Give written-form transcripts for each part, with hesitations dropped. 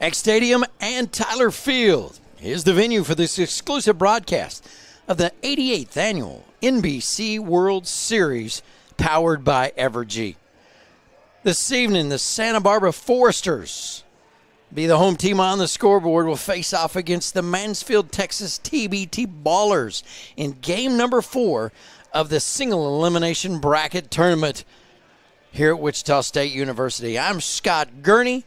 X Stadium and Tyler Field is the venue for this exclusive broadcast of the 88th annual NBC World Series powered by Evergy. This evening, the Santa Barbara Foresters, be the home team on the scoreboard, will face off against the Mansfield, Texas TBT Ballers in game number 4 of the single elimination bracket tournament here at Wichita State University. I'm Scott Gurney.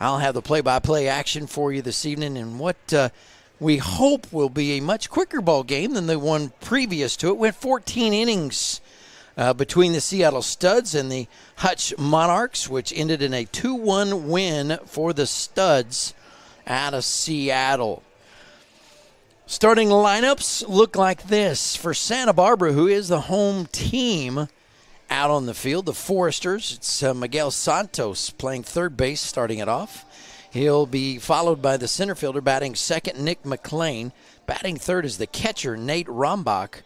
I'll have the play-by-play action for you this evening in what we hope will be a much quicker ball game than the one previous to it. Went 14 innings between the Seattle Studs and the Hutch Monarchs, which ended in a 2-1 win for the Studs out of Seattle. Starting lineups look like this. For Santa Barbara, who is the home team out on the field, the Foresters, it's Miguel Santos playing third base, starting it off. He'll be followed by the center fielder batting second, Nick McLean. Batting third is the catcher, Nate Rombach.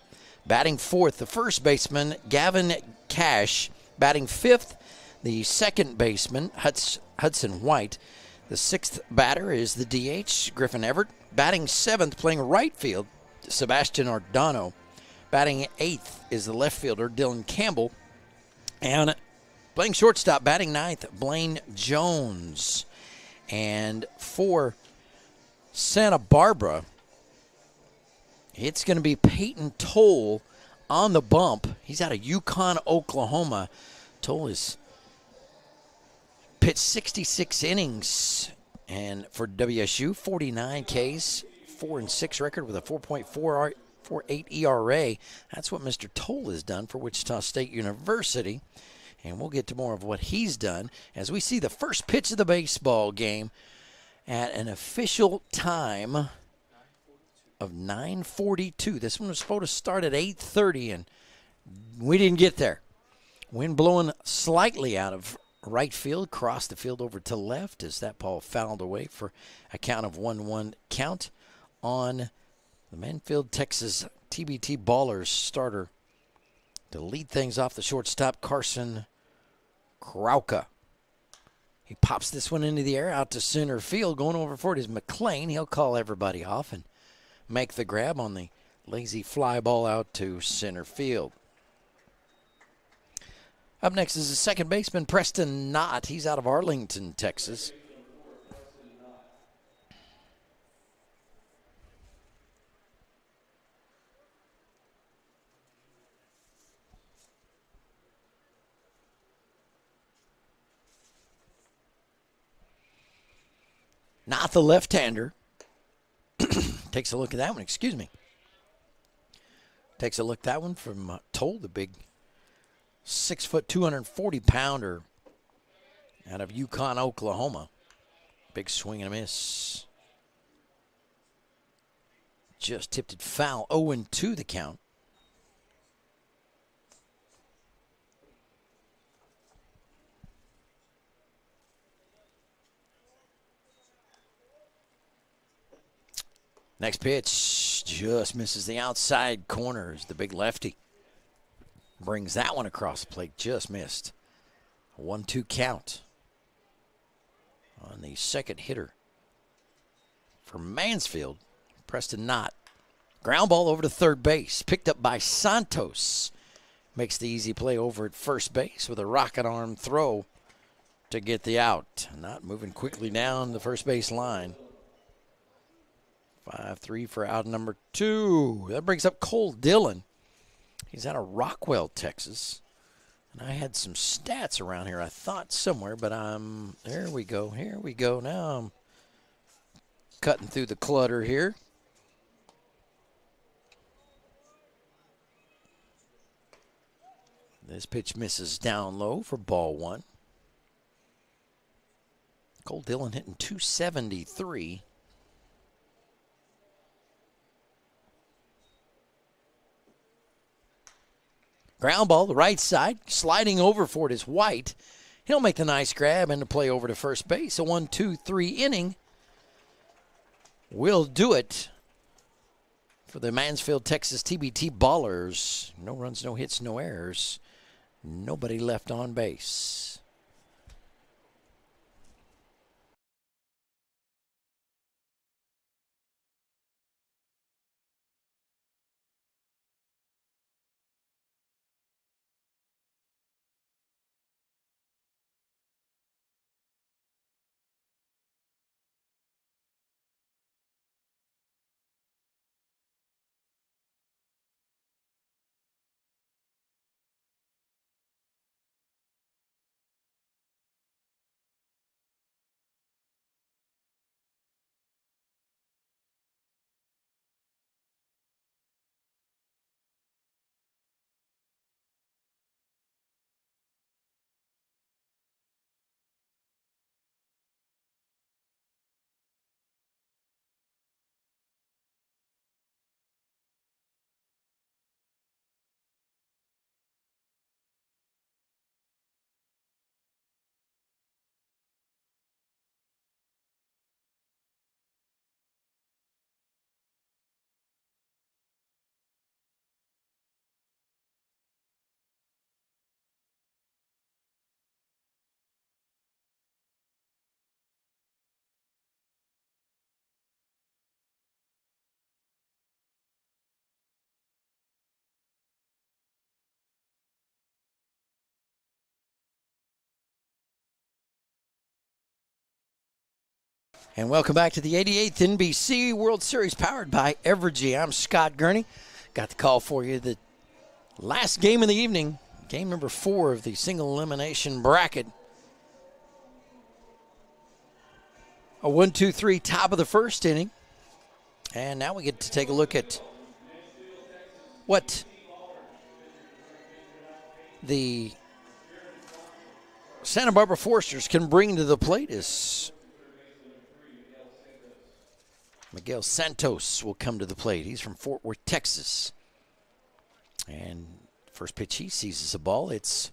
Batting fourth, the first baseman, Gavin Cash. Batting fifth, the second baseman, Hudson White. The sixth batter is the DH, Griffin Everett. Batting seventh, playing right field, Sebastian Ordano. Batting eighth is the left fielder, Dillon Campbell. And playing shortstop, batting ninth, Blaine Jones. And for Santa Barbara, it's going to be Peyton Toll on the bump. He's out of Yukon, Oklahoma. Toll has pitched 66 innings and for WSU, 49 Ks, 4-6 record with a 4.48 ERA. That's what Mr. Toll has done for Wichita State University. And we'll get to more of what he's done as we see the first pitch of the baseball game at an official time of 9:42. This one was supposed to start at 8:30, and we didn't get there. Wind blowing slightly out of right field, crossed the field over to left as that ball fouled away for a count of 1-1 count on the Mansfield, Texas TBT Ballers starter. To lead things off, the shortstop, Carson Krauke. He pops this one into the air out to center field. Going over for it is McLean. He'll call everybody off and make the grab on the lazy fly ball out to center field. Up next is the second baseman, Preston Knott. He's out of Arlington, Texas. Not the left-hander. Takes a look at that one, excuse me. Takes a look at that one from Toll, the big 6-foot, 240-pounder out of Yukon, Oklahoma. Big swing and a miss. Just tipped it foul. 0-2 the count. Next pitch just misses the outside corner as the big lefty brings that one across the plate. Just missed. 1-2 count on the second hitter for Mansfield, Preston Knott. Ground ball over to third base, picked up by Santos. Makes the easy play over at first base with a rocket arm throw to get the out. Knott moving quickly down the first base line. 5-3 for out number 2. That brings up Cole Dillon. He's out of Rockwell, Texas. And I had some stats around here, I thought, somewhere, but there we go. Here we go. Now I'm cutting through the clutter here. This pitch misses down low for ball 1. Cole Dillon hitting .273. Ground ball, the right side, sliding over for it is White. He'll make the nice grab and the play over to first base. A 1-2-3 inning will do it for the Mansfield, Texas TBT Ballers. No runs, no hits, no errors. Nobody left on base. And welcome back to the 88th NBC World Series powered by Evergy. I'm Scott Gurney. Got the call for you. The last game of the evening, game number 4 of the single elimination bracket. A 1-2-3 top of the first inning. And now we get to take a look at what the Santa Barbara Foresters can bring to the plate as Miguel Santos will come to the plate. He's from Fort Worth, Texas. And first pitch he sees is a ball. It's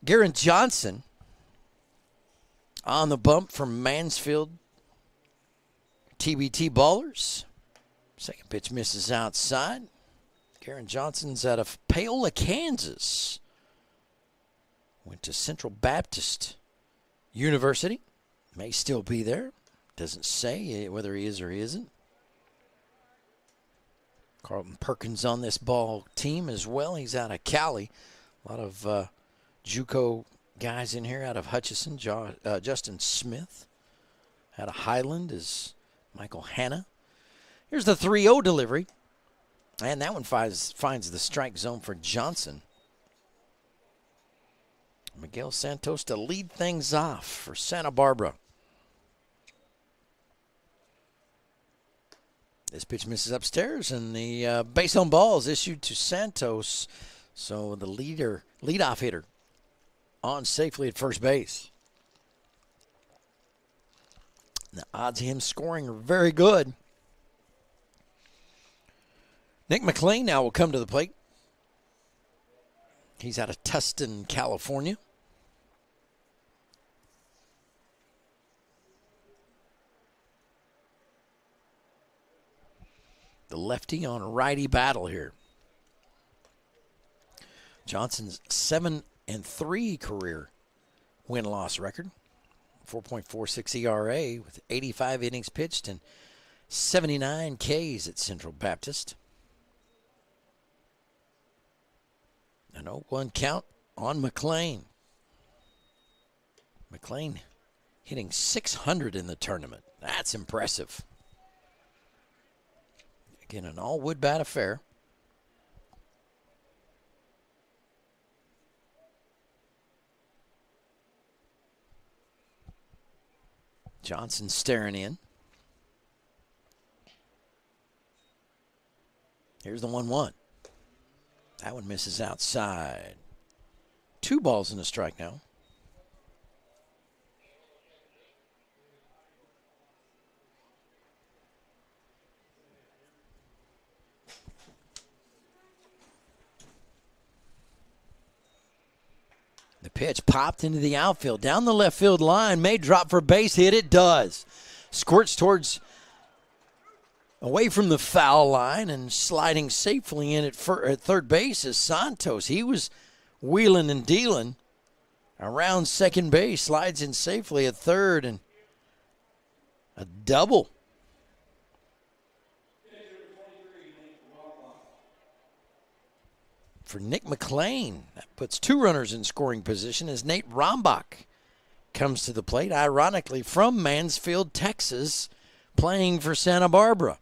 Garrett Johnson on the bump from Mansfield TBT Ballers. Second pitch misses outside. Garrett Johnson's out of Paola, Kansas. Went to Central Baptist University. May still be there. Doesn't say whether he is or he isn't. Carlton Perkins on this ball team as well. He's out of Cali. A lot of JUCO guys in here out of Hutchinson. Justin Smith. Out of Highland is Michael Hanna. Here's the 3-0 delivery. And that one finds the strike zone for Johnson. Miguel Santos to lead things off for Santa Barbara. This pitch misses upstairs, and the base on ball is issued to Santos. So the leadoff hitter on safely at first base. The odds of him scoring are very good. Nick McLean now will come to the plate. He's out of Tustin, California. The lefty on a righty battle here. Johnson's 7-3 career win-loss record. 4.46 ERA with 85 innings pitched and 79 Ks at Central Baptist. An 0-1 count on McLean. McLean hitting .600 in the tournament. That's impressive. Again, an all-wood bat affair. Johnson staring in. Here's the 1-1. That one misses outside. 2 balls and a strike now. The pitch popped into the outfield. Down the left field line. May drop for a base hit. It does. Squirts towards away from the foul line and sliding safely in at third base is Santos. He was wheeling and dealing around second base. Slides in safely at third and a double. For Nick McLean. That puts 2 runners in scoring position as Nate Rombach comes to the plate, ironically from Mansfield, Texas, playing for Santa Barbara.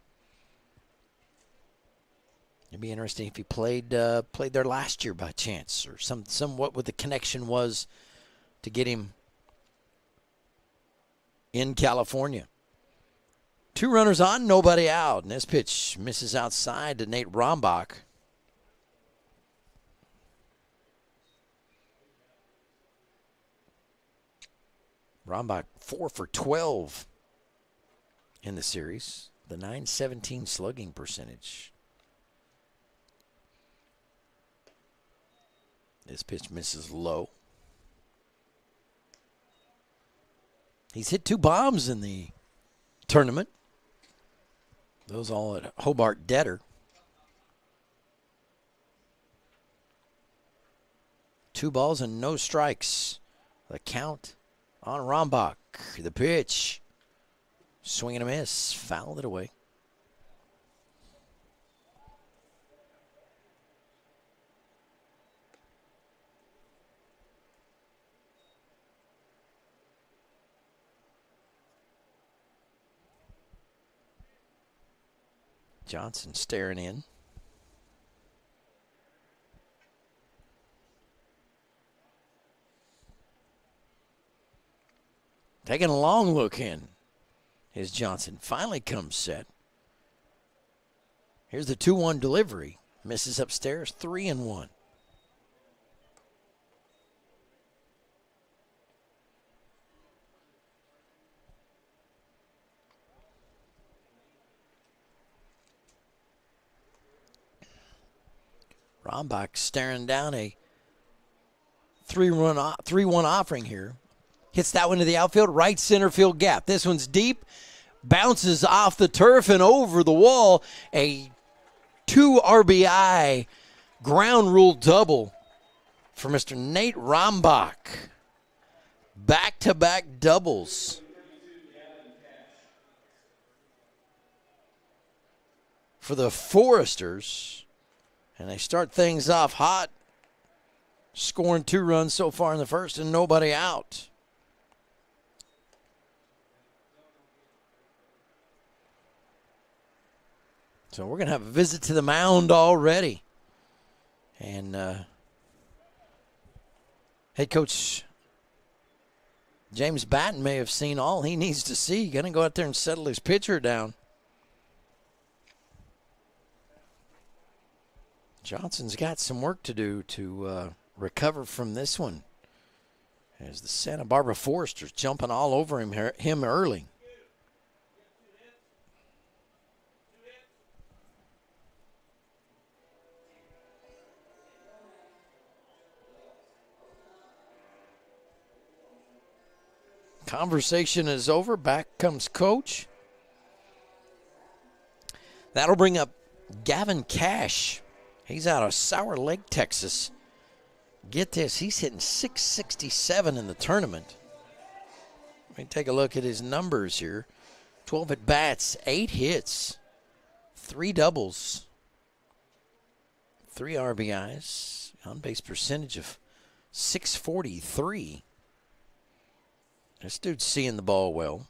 It'd be interesting if he played there last year by chance, or somewhat what the connection was to get him in California. 2 runners on, nobody out, and this pitch misses outside to Nate Rombach. Rombach 4 for 12 in the series. The .917 slugging percentage. This pitch misses low. He's hit 2 bombs in the tournament. Those all at Hobart Detter. 2 balls and no strikes. The count on Rombach. The pitch. Swing and a miss. Fouled it away. Johnson staring in. Taking a long look in is Johnson. Finally comes set. Here's the 2-1 delivery. Misses upstairs, 3-1. Rombach staring down a 3-1 offering here. Hits that one to the outfield, right center field gap. This one's deep, bounces off the turf and over the wall. A 2 RBI ground rule double for Mr. Nate Rombach. Back-to-back doubles. For the Foresters. And they start things off hot, scoring 2 runs so far in the first and nobody out. So we're going to have a visit to the mound already. And head coach James Batten may have seen all he needs to see. Going to go out there and settle his pitcher down. Johnson's got some work to do to recover from this one. As the Santa Barbara Foresters jumping all over him early. Conversation is over. Back comes coach. That'll bring up Gavin Cash. He's out of Sour Lake, Texas. Get this, he's hitting .667 in the tournament. Let me take a look at his numbers here. 12 at-bats, 8 hits, 3 doubles, 3 RBIs, on-base percentage of .643. This dude's seeing the ball well.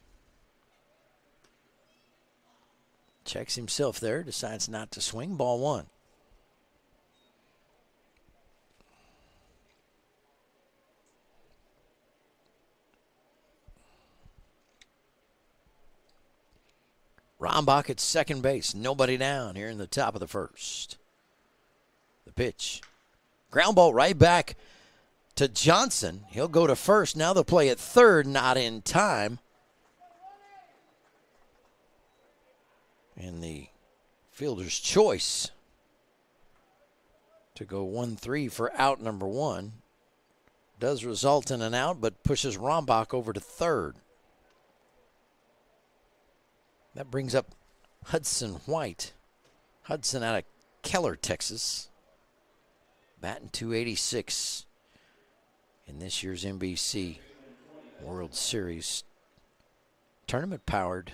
Checks himself there, decides not to swing. Ball 1. Rombach at second base. Nobody down here in the top of the first. The pitch. Ground ball right back to Johnson. He'll go to first. Now they'll play at third. Not in time. And the fielder's choice to go 1-3 for out number 1 does result in an out, but pushes Rombach over to third. That brings up Hudson White. Hudson out of Keller, Texas. Batting .286 in this year's NBC World Series tournament, powered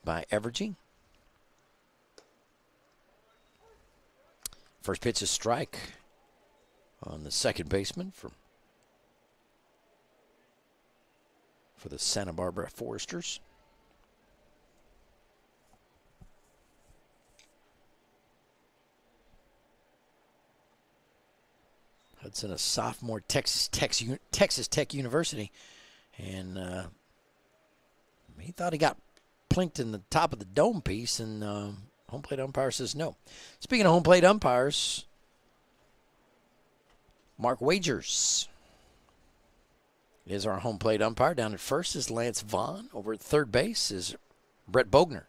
by Evergy. First pitch is strike on the second baseman for the Santa Barbara Foresters. Hudson, a sophomore, Texas Tech University, and he thought he got plinked in the top of the dome piece, and home plate umpire says no. Speaking of home plate umpires, Mark Wagers is our home plate umpire. Down at first is Lance Vaughn. Over at third base is Brett Bogner.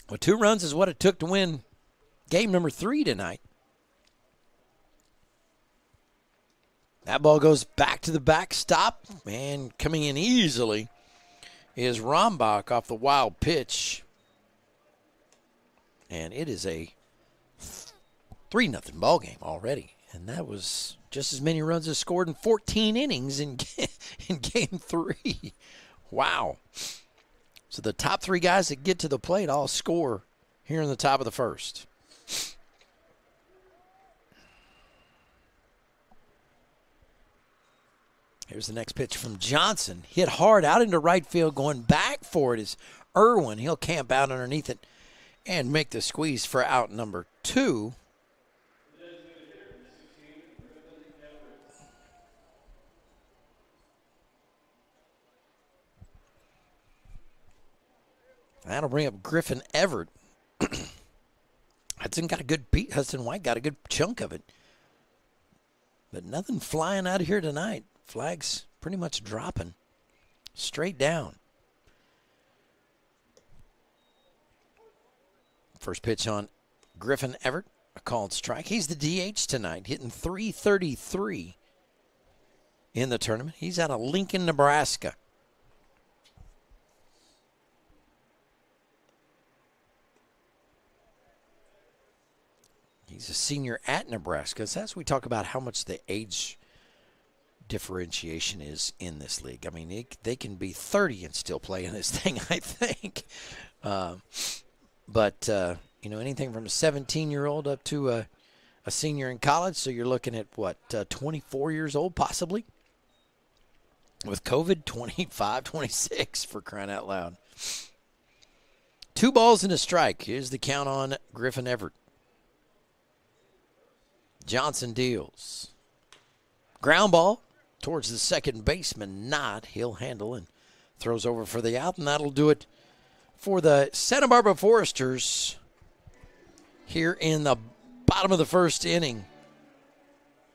Well, 2 runs is what it took to win game number 3 tonight. That ball goes back to the backstop, and coming in easily is Rombach off the wild pitch. And it is a 3-0 ball game already. And that was just as many runs as scored in 14 innings in game 3. Wow. So the top 3 guys that get to the plate all score here in the top of the first. Here's the next pitch from Johnson. Hit hard out into right field. Going back for it is Irwin. He'll camp out underneath it and make the squeeze for out number 2. That'll bring up Griffin Everett. Hudson White got a good chunk of it. But nothing flying out of here tonight. Flags pretty much dropping straight down. First pitch on Griffin Everett, a called strike. He's the DH tonight, hitting .333 in the tournament. He's out of Lincoln, Nebraska. He's a senior at Nebraska. So as we talk about how much the age differentiation is in this league. I mean, they can be 30 and still play in this thing, I think. But anything from a 17-year-old up to a senior in college. So you're looking at, 24 years old possibly? With COVID, 25, 26 for crying out loud. 2 balls and a strike. Here's the count on Griffin Everett. Johnson deals. Ground ball towards the second baseman, Knott. He'll handle and throws over for the out, and that'll do it for the Santa Barbara Foresters here in the bottom of the first inning.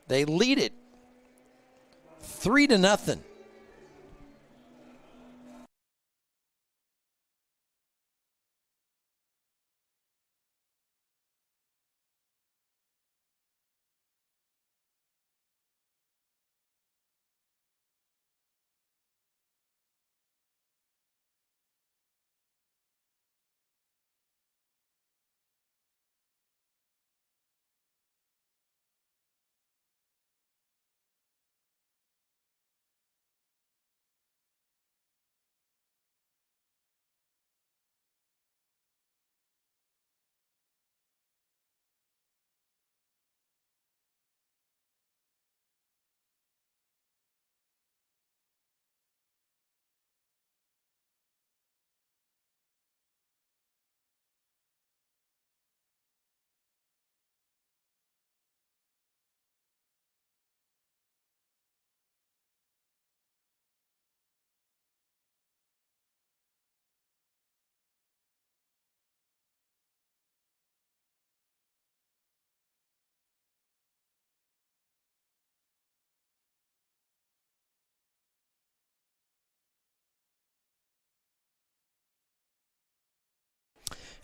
They lead it 3-0.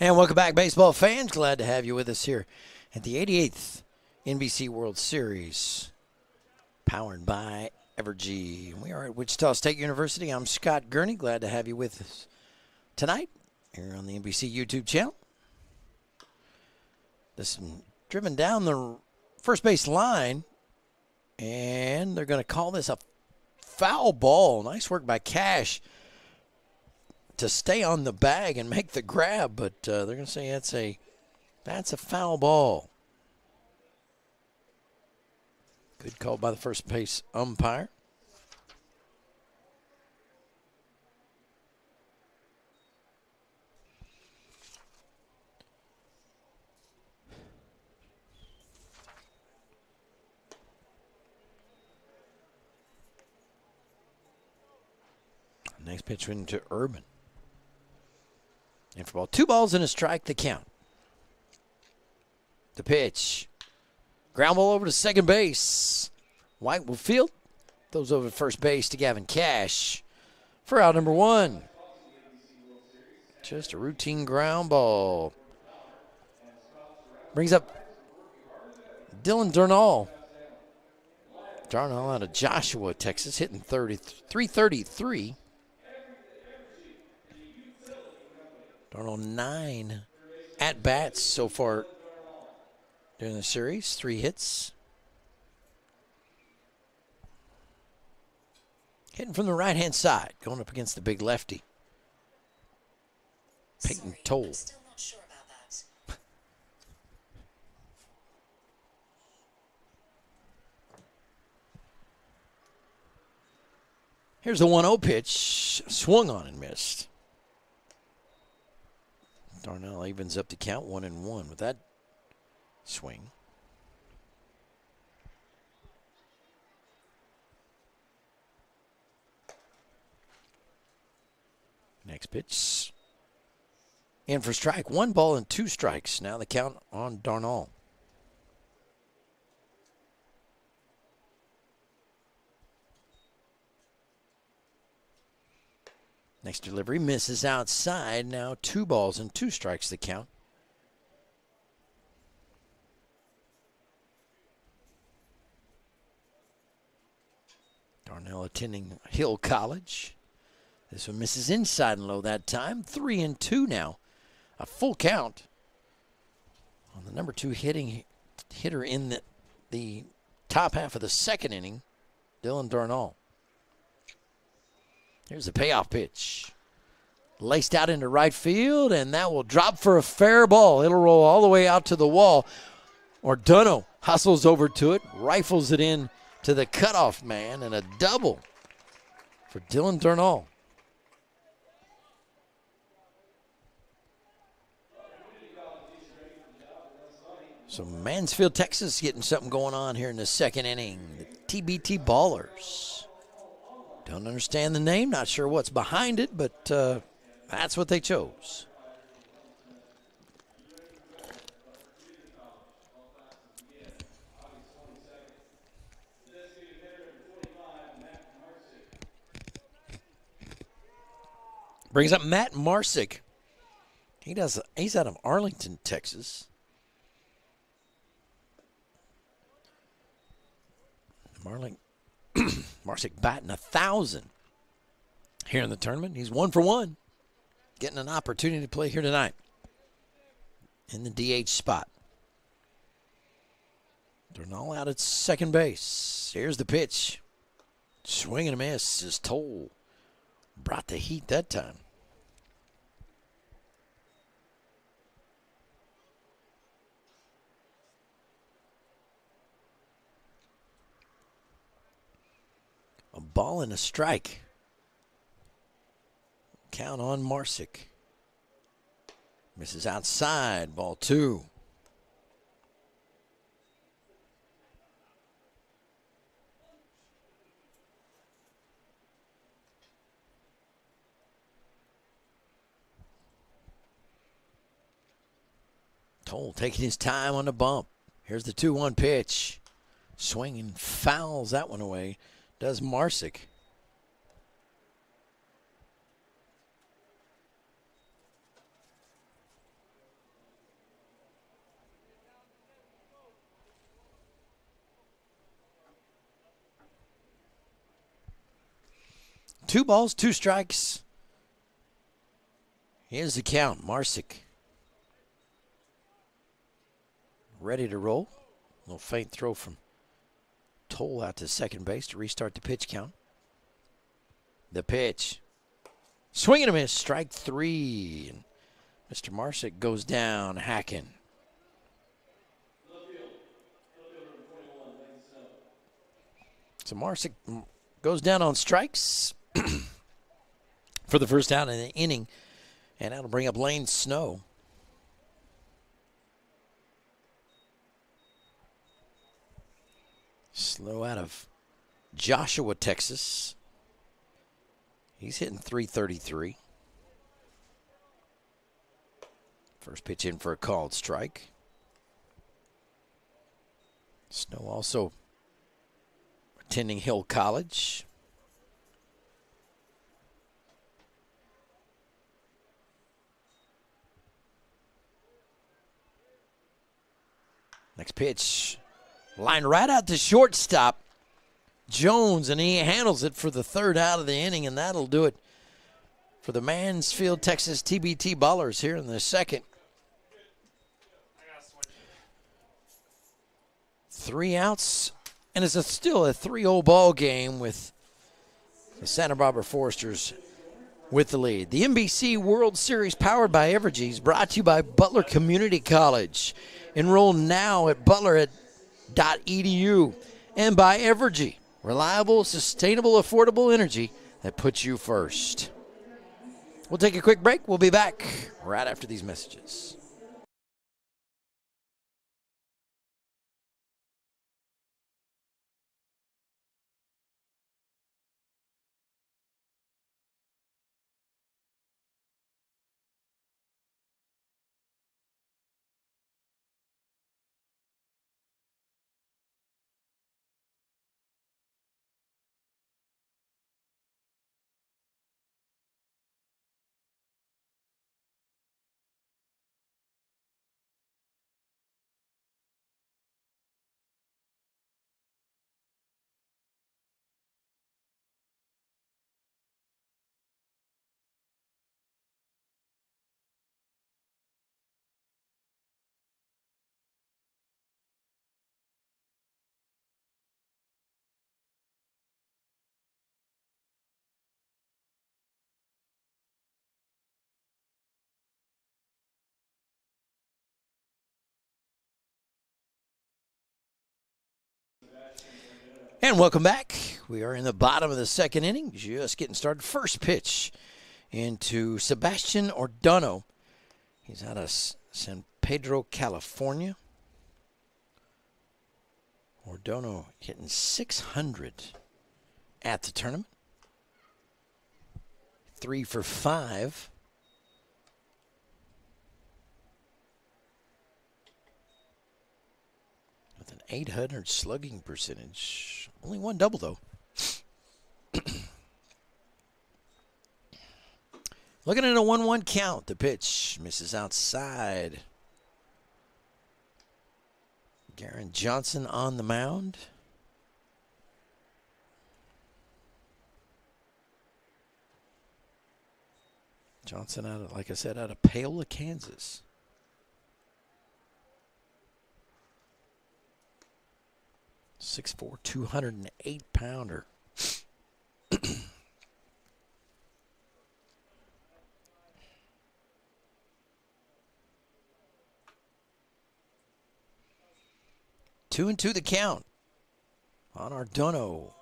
And welcome back, baseball fans. Glad to have you with us here at the 88th NBC World Series, powered by Evergy. We are at Wichita State University. I'm Scott Gurney. Glad to have you with us tonight here on the NBC YouTube channel. This is driven down the first base line, and they're going to call this a foul ball. Nice work by Cash to stay on the bag and make the grab, but they're going to say that's a foul ball. Good call by the first base umpire. Next pitch into Urban. And for ball, 2 balls and a strike, the count. The pitch. Ground ball over to second base. White will field. Throws over to first base to Gavin Cash for out number 1. Just a routine ground ball. Brings up Dillon Darnall. Darnall out of Joshua, Texas, hitting 333. Darnall 9 at-bats so far during the series. 3 hits. Hitting from the right-hand side, going up against the big lefty. Peyton Toll. Still not sure about that. Here's the 1-0 pitch. Swung on and missed. Darnell evens up the count 1-1 with that swing. Next pitch. In for strike. 1 ball and 2 strikes. Now the count on Darnell. Next delivery misses outside. Now 2 balls and 2 strikes the count. Darnell attending Hill College. This one misses inside and low that time. 3-2 now. A full count on the number 2 hitter in the top half of the second inning, Dillon Darnell. Here's the payoff pitch. Laced out into right field, and that will drop for a fair ball. It'll roll all the way out to the wall. Orduno hustles over to it, rifles it in to the cutoff man, and a double for Dillon Darnell. So Mansfield, Texas getting something going on here in the second inning. The TBT Ballers. Don't understand the name, not sure what's behind it, but that's what they chose. Brings up Matt Marsick. He's out of Arlington, Texas. Marsick batting 1,000 here in the tournament. He's 1 for 1, getting an opportunity to play here tonight in the DH spot. Darnell out at second base. Here's the pitch. Swing and a miss as Toll brought the heat that time. A ball and a strike. Count on Marsick. Misses outside. Ball 2. Toll taking his time on the bump. Here's the 2-1 pitch. Swinging, fouls that one away. Does Marsick. Two balls, 2 strikes. Here's the count. Marsick ready to roll. A little faint throw from Toll out to second base to restart the pitch count. The pitch. Swing and a miss. Strike 3. And Mr. Marsick goes down hacking. So Marsick goes down on strikes for the first out in the inning. And that'll bring up Lane Snow. Slow out of Joshua, Texas. He's hitting .333. First pitch in for a called strike. Snow also attending Hill College. Next pitch. Line right out to shortstop. Jones, and he handles it for the third out of the inning, and that'll do it for the Mansfield, Texas TBT Ballers here in the second. 3 outs, and it's still a 3-0 ball game with the Santa Barbara Foresters with the lead. The NBC World Series powered by Evergy is brought to you by Butler Community College. Enroll now at butler.edu and by Evergy. Reliable, sustainable, affordable energy that puts you first. We'll take a quick break. We'll be back right after these messages. And welcome back. We are in the bottom of the second inning, just getting started. First pitch into Sebastian Ordano. He's out of San Pedro, California. Ordano hitting .600 at the tournament. 3 for 5. With an .800 slugging percentage. Only one double, though. Looking at a 1-1 count. The pitch misses outside. Garen Johnson on the mound. Johnson out of, like I said, out of Paola, Kansas. .6'4", 208-pounder. Two and two the count on Ordano.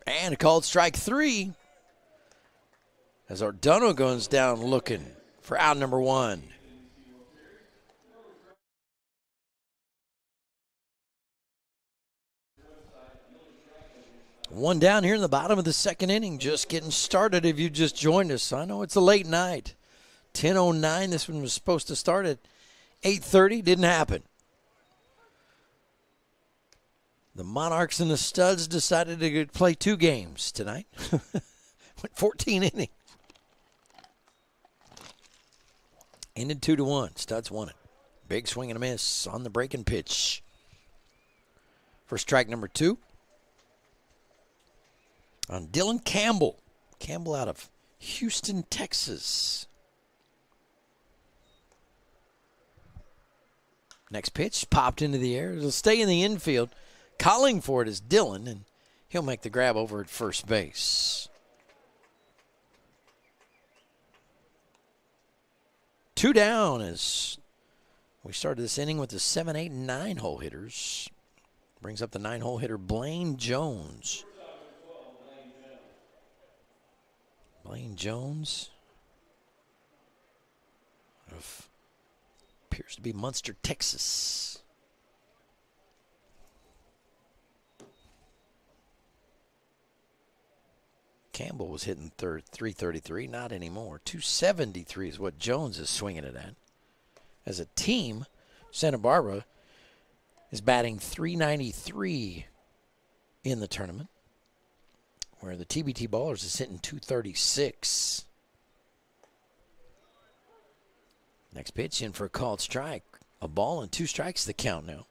And a called strike 3 as Ordano goes down looking for out number 1. One down here in the bottom of the second inning, just getting started if you just joined us. I know it's a late night. 10:09, this one was supposed to start at 8:30, didn't happen. The Monarchs and the Studs decided to play 2 games tonight. Went 14 innings. Ended 2-1. Studs won it. Big swing and a miss on the breaking pitch. For strike number 2. On Dillon Campbell. Campbell out of Houston, Texas. Next pitch popped into the air. It'll stay in the infield. Calling for it is Dillon, and he'll make the grab over at first base. 2 down as we started this inning with the 7, 8, and 9-hole hitters. Brings up the 9-hole hitter, Blaine Jones. Blaine Jones appears to be Munster, Texas. Campbell was hitting 333, not anymore. 273 is what Jones is swinging it at. As a team, Santa Barbara is batting .393 in the tournament, where the TBT Ballers is hitting .236. Next pitch in for a called strike. A ball and 2 strikes the count now.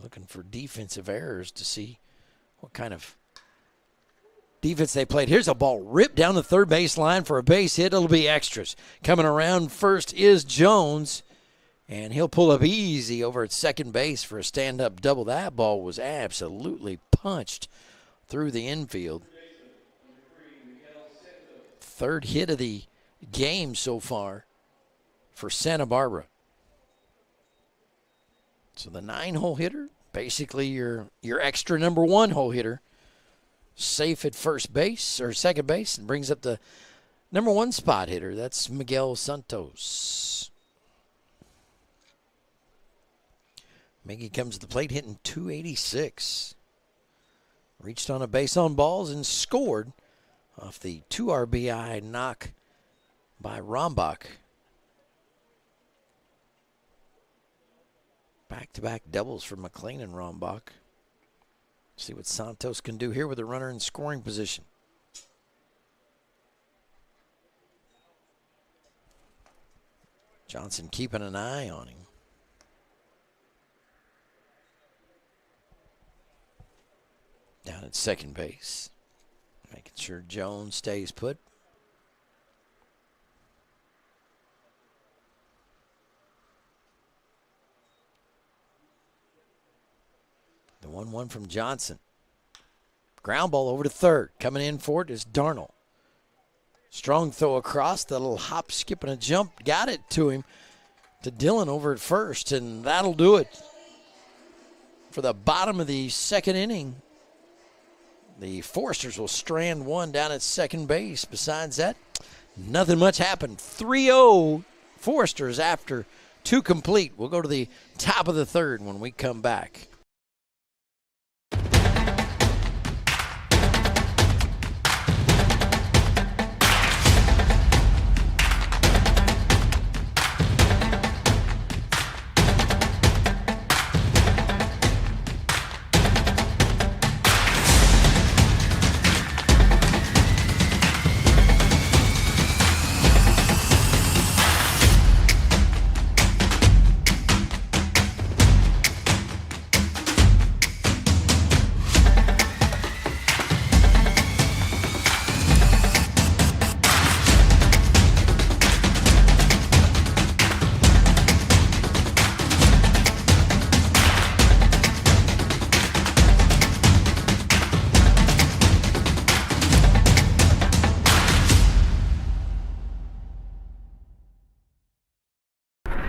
Looking for defensive errors to see what kind of defense they played. Here's a ball ripped down the third base line for a base hit. It'll be extras. Coming around first is Jones, and he'll pull up easy over at second base for a stand-up double. That ball was absolutely punched through the infield. Third hit of the game so far for Santa Barbara. So the 9-hole hitter basically your extra number one hole hitter, safe at first base or second base, and brings up the number one spot hitter. That's Miguel Santos. Miggy comes to the plate hitting .286. Reached on a base on balls and scored off the 2 RBI knock by Rombach. Back-to-back doubles for McLean and Rombach. See what Santos can do here with a runner in scoring position. Johnson keeping an eye on him. Down at second base. Making sure Jones stays put. The 1-1 from Johnson. Ground ball over to third. Coming in for it is Darnell. Strong throw across. The little hop, skip, and a jump. Got it to him. To Dillon over at first, and that'll do it. For the bottom of the second inning, the Foresters will strand one down at second base. Besides that, nothing much happened. 3-0 Foresters after 2 complete. We'll go to the top of the third when we come back.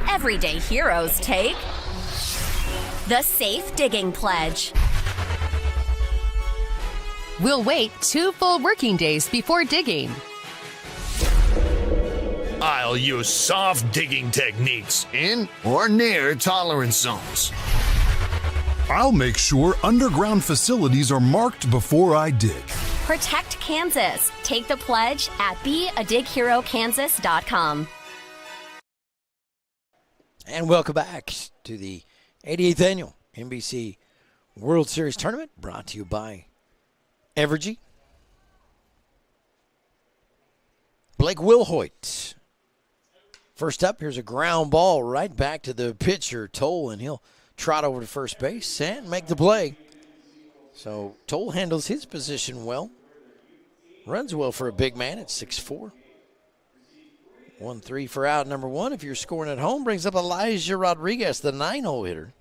Everyday heroes take the Safe Digging Pledge. We'll wait 2 full working days before digging. I'll use soft digging techniques in or near tolerance zones. I'll make sure underground facilities are marked before I dig. Protect Kansas. Take the pledge at beadigherokansas.com. And welcome back to the 88th Annual NBC World Series Tournament, brought to you by Evergy. Blake Wilhoit. First up, here's a ground ball right back to the pitcher, Toll, and he'll trot over to first base and make the play. So Toll handles his position well. Runs well for a big man at 6'4". 1-3 for out number one. If you're scoring at home, brings up Elijah Rodriguez, the 9-hole hitter.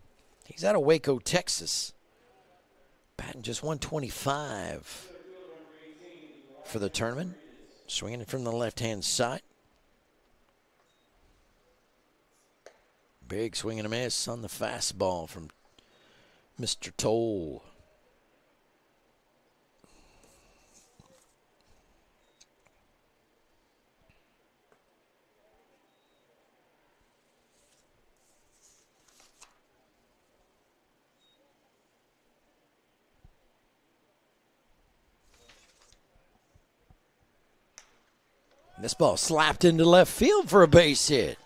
He's out of Waco, Texas. Batting just 125 for the tournament. Swinging it from the left-hand side. Big swing and a miss on the fastball from Mr. Toll. This ball slapped into left field for a base hit.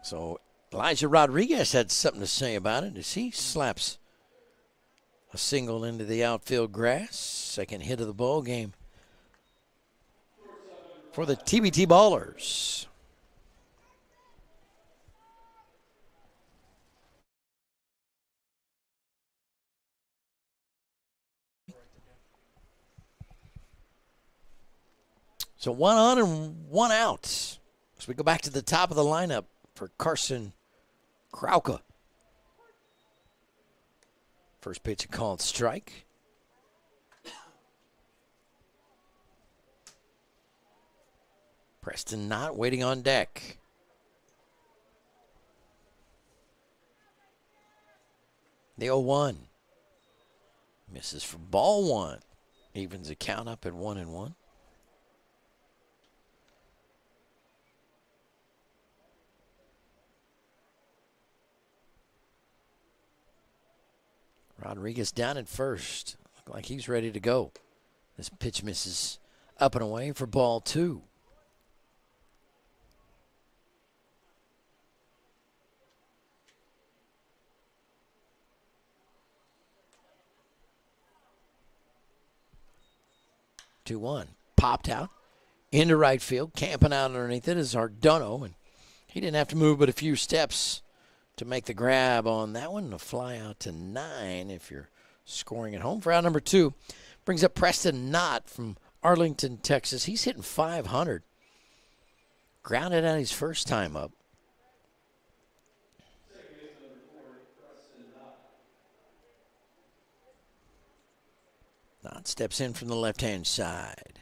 So Elijah Rodriguez had something to say about it as he slaps a single into the outfield grass. Second hit of the ball game for the TBT Ballers. So 1 on and 1 out. As we go back to the top of the lineup for Carson Krauke. First pitch, a called strike. Preston Knott waiting on deck. The 0-1. Misses for ball one. Evens the count up at 1-1. Rodriguez down at first. Look like he's ready to go. This pitch misses up and away for ball two. Two one. Popped out into right field. Camping out underneath it is Ardono, and he didn't have to move but a few steps to make the grab on that one. A fly out to 9 if you're scoring at home. For out number 2, brings up Preston Knott from Arlington, Texas. He's hitting .500. Grounded out his first time up. Knott steps in from the left-hand side.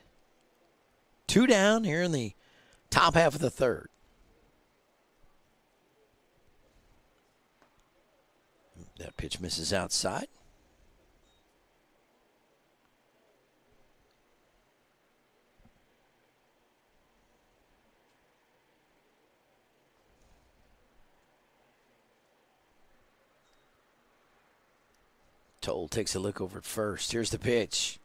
2 down here in the top half of the third. That pitch misses outside. Toll takes a look over at first. Here's the pitch.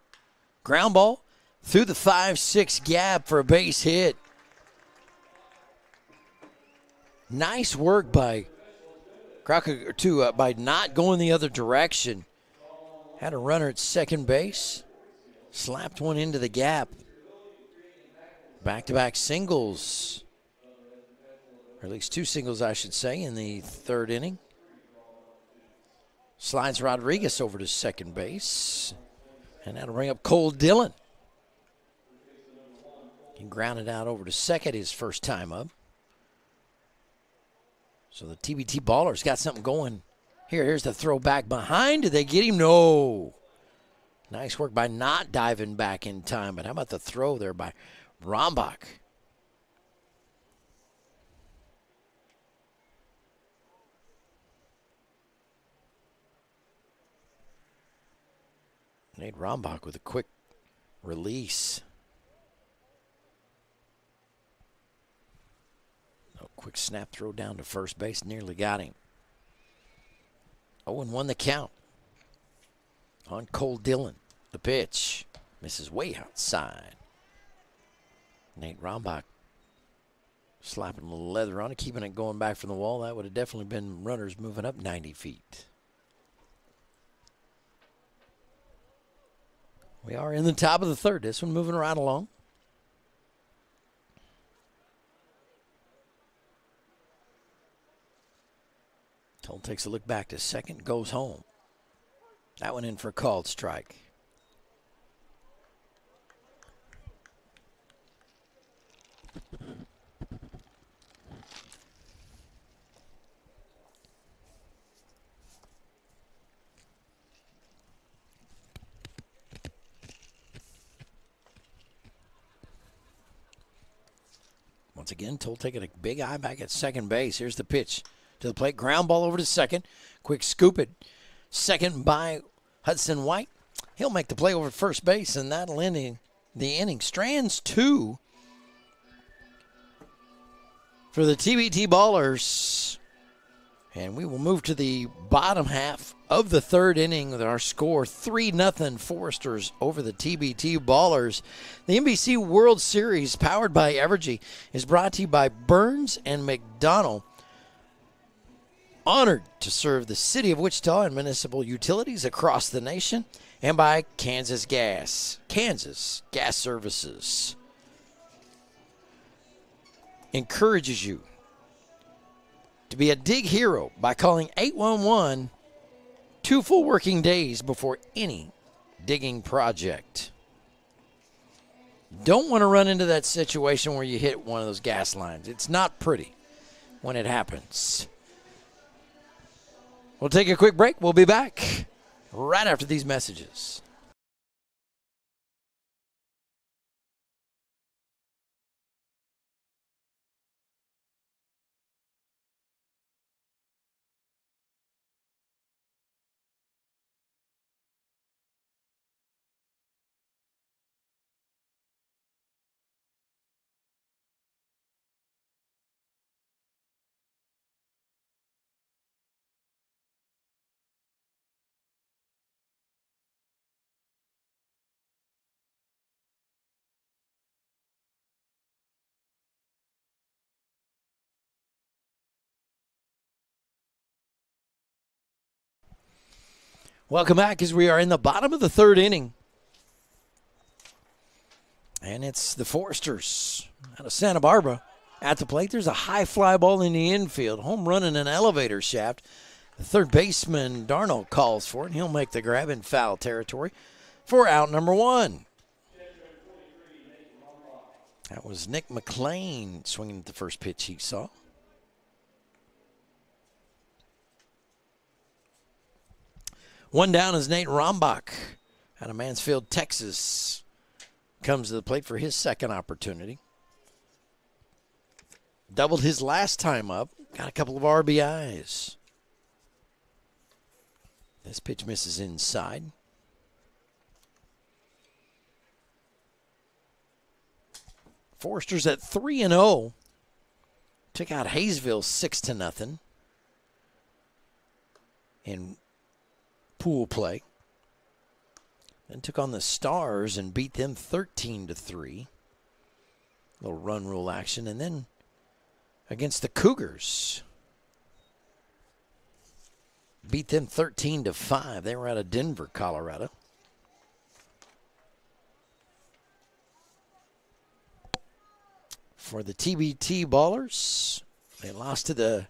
Ground ball through the 5-6 gap for a base hit. Nice work by Krauke by not going the other direction. Had a runner at second base. Slapped one into the gap. Back-to-back singles. Or at least 2 singles, I should say, in the third inning. Slides Rodriguez over to second base. And that'll bring up Cole Dillon. He grounded out over to second his first time up. So the TBT ballers got something going. Here's the throw back behind. Did they get him? No. Nice work by not diving back in time. But how about the throw there by Rombach? Nate Rombach with a quick release. A quick snap throw down to first base. Nearly got him. 0-1 the count on Cole Dillon. The pitch misses way outside. Nate Rombach slapping a little leather on it, keeping it going back from the wall. That would have definitely been runners moving up 90 feet. We are in the top of the third. This one moving right along. Toll takes a look back to second, goes home. That one in for a called strike. Once again, Toll taking a big eye back at second base. Here's the pitch to the plate. Ground ball over to second. Quick scoop it. Second by Hudson White. He'll make the play over at first base, and that'll end the inning. Strands 2 for the TBT ballers. And we will move to the bottom half of the third inning with our score 3-0 Foresters over the TBT ballers. The NBC World Series, powered by Evergy, is brought to you by Burns and McDonnell. Honored to serve the city of Wichita and municipal utilities across the nation, and by Kansas Gas. Kansas Gas Services encourages you to be a dig hero by calling 811 2 full working days before any digging project. Don't want to run into that situation where you hit one of those gas lines. It's not pretty when it happens. We'll take a quick break. We'll be back right after these messages. Welcome back as we are in the bottom of the third inning. And it's the Foresters out of Santa Barbara at the plate. There's a high fly ball in the infield. Home run in an elevator shaft. The third baseman, Darnold, calls for it, and he'll make the grab in foul territory for out number one. That was Nick McLean swinging at the first pitch he saw. One down is Nate Rombach out of Mansfield, Texas. Comes to the plate for his second opportunity. Doubled his last time up. Got a couple of RBIs. This pitch misses inside. Foresters at 3-0. Took out Hayesville 6-0 in pool play. Then took on the Stars and beat them 13-3. Little run rule action. And then against the Cougars, beat them 13-5. They were out of Denver, Colorado. For the TBT Ballers, they lost to the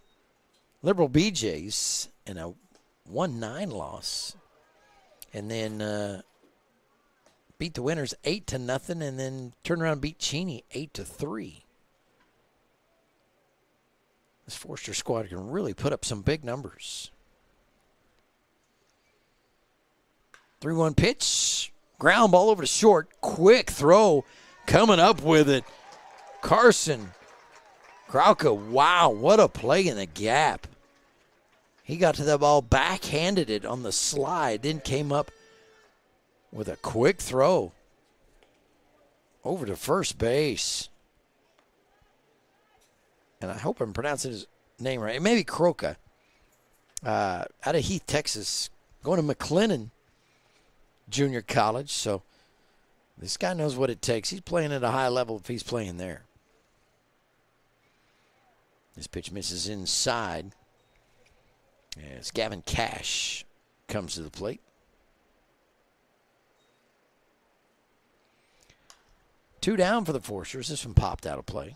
Liberal BJs in a 1-9 loss. And then beat the Winners 8-0, and then turned around and beat Cheney 8-3. This Forester squad can really put up some big numbers. 3-1 pitch. Ground ball over to short. Quick throw. Coming up with it. Carson Krauke. Wow, what a play in the gap. He got to the ball, backhanded it on the slide, then came up with a quick throw over to first base. And I hope I'm pronouncing his name right. It may be Krauke. Out of Heath, Texas. Going to McLennan Junior College. So this guy knows what it takes. He's playing at a high level if he's playing there. This pitch misses inside. As Gavin Cash comes to the plate. 2 down for the Foresters. This one popped out of play.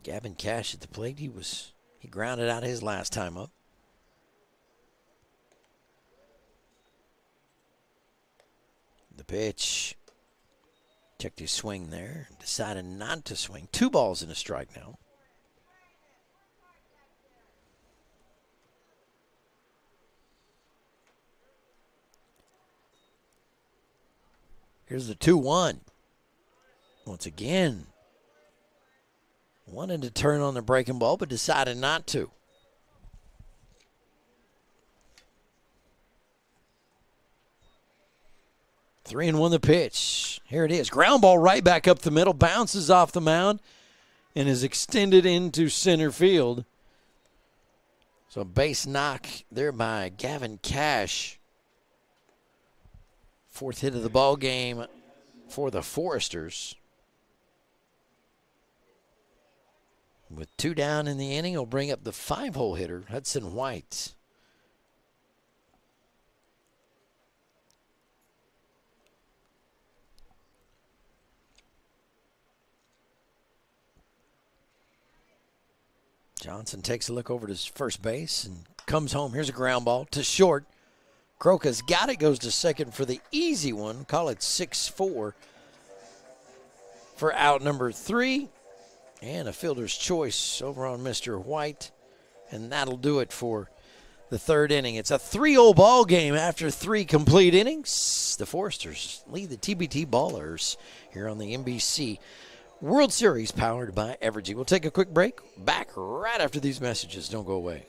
Gavin Cash at the plate. He grounded out his last time up. The pitch. Checked his swing there. Decided not to swing. 2 balls and a strike now. Here's the 2-1. Once again, wanted to turn on the breaking ball, but decided not to. Three and one the pitch. Here it is. Ground ball right back up the middle. Bounces off the mound and is extended into center field. So base knock there by Gavin Cash. 4th hit of the ball game for the Foresters. With 2 down in the inning, he'll bring up the 5-hole hitter, Hudson White. Johnson takes a look over to first base and comes home. Here's a ground ball to short. Krauke's got it, goes to second for the easy one. Call it 6-4 for out number 3. And a fielder's choice over on Mr. White. And that'll do it for the 3rd inning. It's a 3-0 ball game after 3 complete innings. The Foresters lead the TBT Ballers here on the NBC World Series powered by Evergy. We'll take a quick break. Back right after these messages. Don't go away.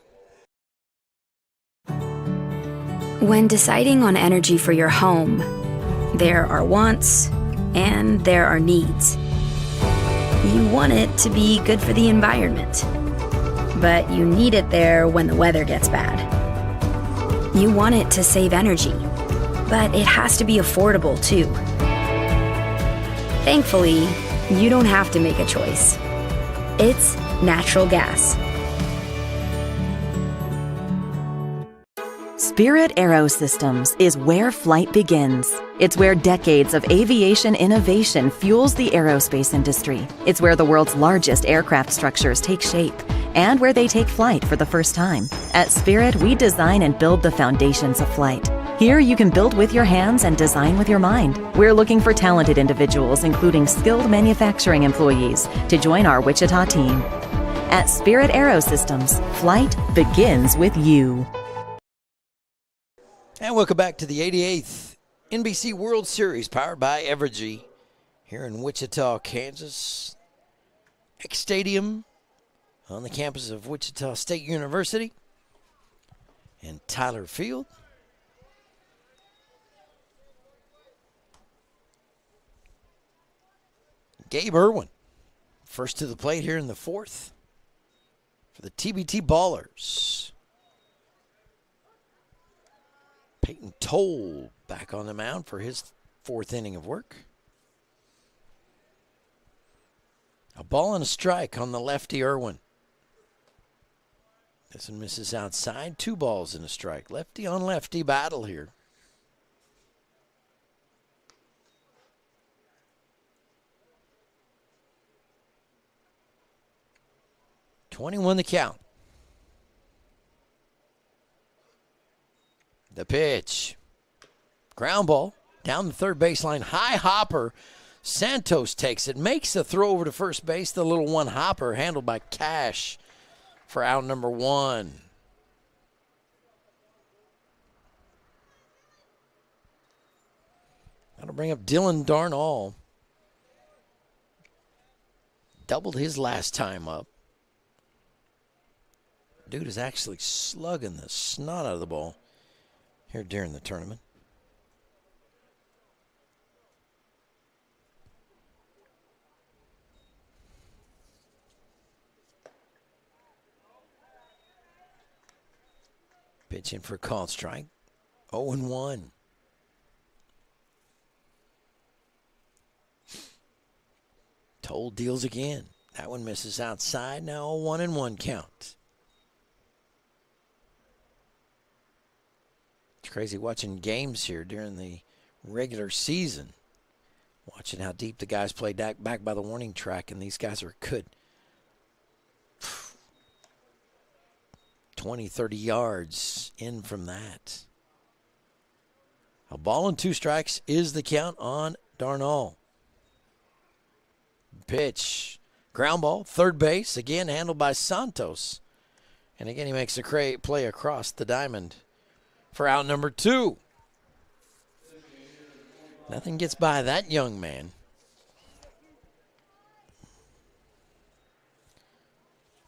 When deciding on energy for your home, there are wants and there are needs. You want it to be good for the environment, but you need it there when the weather gets bad. You want it to save energy, but it has to be affordable too. Thankfully, you don't have to make a choice. It's natural gas. Spirit Aerosystems is where flight begins. It's where decades of aviation innovation fuels the aerospace industry. It's where the world's largest aircraft structures take shape and where they take flight for the first time. At Spirit, we design and build the foundations of flight. Here, you can build with your hands and design with your mind. We're looking for talented individuals, including skilled manufacturing employees, to join our Wichita team. At Spirit Aerosystems, flight begins with you. And welcome back to the 88th NBC World Series, powered by Evergy, here in Wichita, Kansas. X Stadium on the campus of Wichita State University and Tyler Field. Gabe Irwin, first to the plate here in the fourth for the TBT Ballers. Peyton Toll back on the mound for his fourth inning of work. A ball and a strike on the lefty Irwin. This one misses outside. 2 balls and a strike. Lefty on lefty battle here. .21 the count. The pitch. Ground ball down the third baseline. High hopper. Santos takes it. Makes the throw over to first base. The little one hopper handled by Cash for out number 1. That'll bring up Dillon Darnall. Doubled his last time up. Dude is actually slugging the snot out of the ball here during the tournament. Pitching for a called strike. 0-1. Toll deals again. That one misses outside. Now a 1-1 count. It's crazy watching games here during the regular season. Watching how deep the guys play back by the warning track, and these guys are good. 20, 30 yards in from that. A ball and 2 strikes is the count on Darnall. Pitch. Ground ball, third base, again handled by Santos. And again, he makes a play across the diamond for out number 2. Nothing gets by that young man.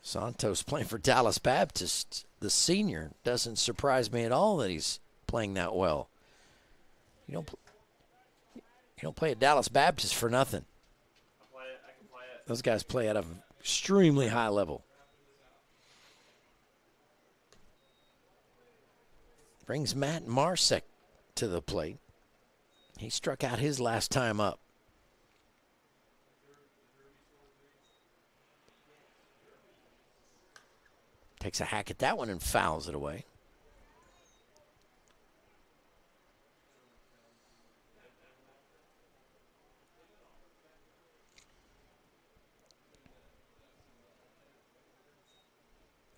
Santos playing for Dallas Baptist, the senior. Doesn't surprise me at all that he's playing that well. You don't play at Dallas Baptist for nothing. Those guys play at an extremely high level. Brings Matt Marsek to the plate. He struck out his last time up. Takes a hack at that one and fouls it away.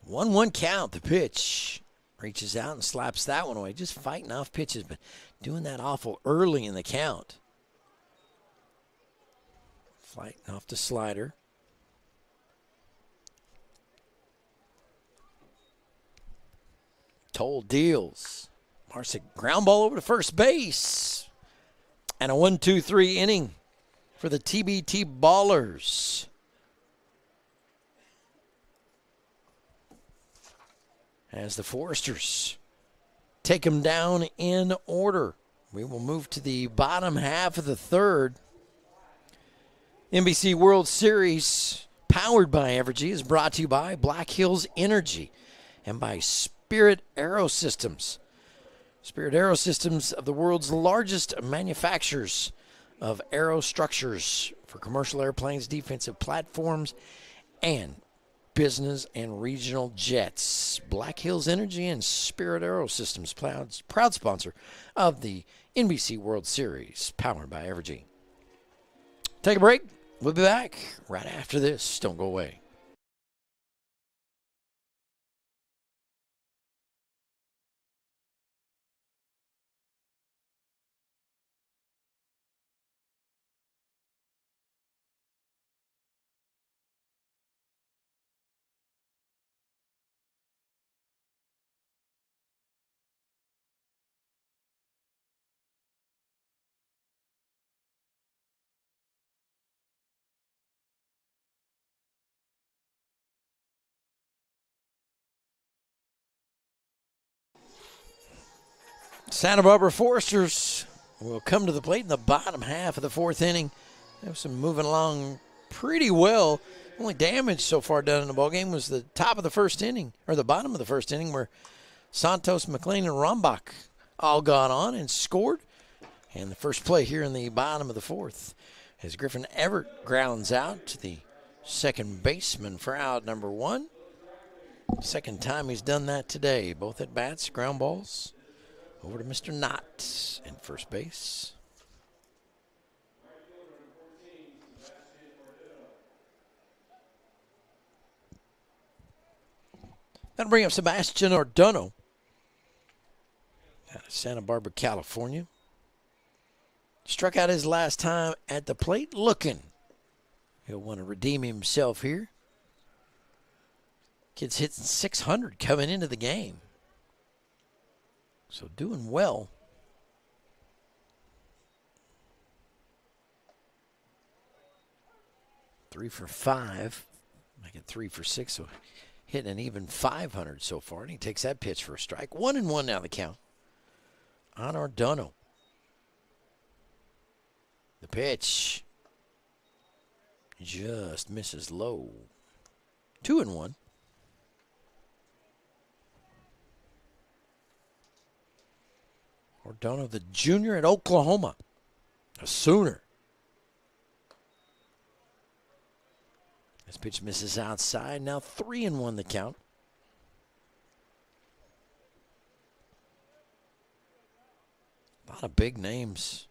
One count. The pitch reaches out and slaps that one away. Just fighting off pitches, but doing that awful early in the count. Fighting off the slider. Toll deals. Marsek ground ball over to first base. And a 1-2-3 inning for the TBT Ballers. As the Foresters take them down in order. We will move to the bottom half of the third. NBC World Series, powered by Evergy, is brought to you by Black Hills Energy and by Spirit Aerosystems. Spirit Aerosystems, of the world's largest manufacturers of aerostructures for commercial airplanes, defensive platforms, and Business and Regional Jets. Black Hills Energy and Spirit Aerosystems, proud sponsor of the NBC World Series, powered by Evergy. Take a break. We'll be back right after this. Don't go away. Santa Barbara Foresters will come to the plate in the bottom half of the fourth inning. There was some moving along pretty well. Only damage so far done in the ballgame was the top of the first inning, or the bottom of the first inning, where Santos, McLean, and Rombach all got on and scored. And the first play here in the bottom of the fourth, as Griffin Everett grounds out to the second baseman for out number one. Second time he's done that today. Both at bats, ground balls. Over to Mr. Knott in first base. That'll bring up Sebastian Ordano out of Santa Barbara, California. Struck out his last time at the plate, looking. He'll want to redeem himself here. Kid's hitting 600 coming into the game. So doing well. Three for 5. Make it 3 for 6. So hitting an even 500 so far. And he takes that pitch for a strike. 1-1 now the count on Ordano. The pitch just misses low. 2-1. Ordano, the junior at Oklahoma, a Sooner. This pitch misses outside. Now 3-1 the count. A lot of big names.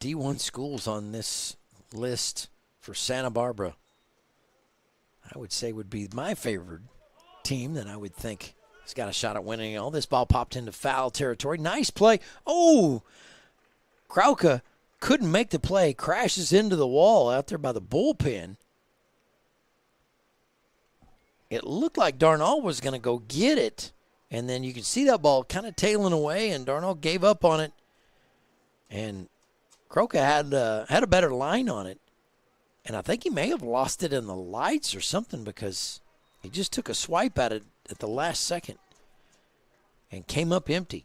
D1 schools on this list for Santa Barbara. I would say would be my favorite team that I would think has got a shot at winning all. This ball popped into foul territory. Nice play. Oh, Krauke couldn't make the play. Crashes into the wall out there by the bullpen. It looked like Darnall was going to go get it. And then you could see that ball kind of tailing away, and Darnall gave up on it. And Krauke had a better line on it. And I think he may have lost it in the lights or something, because he just took a swipe at it at the last second and came up empty.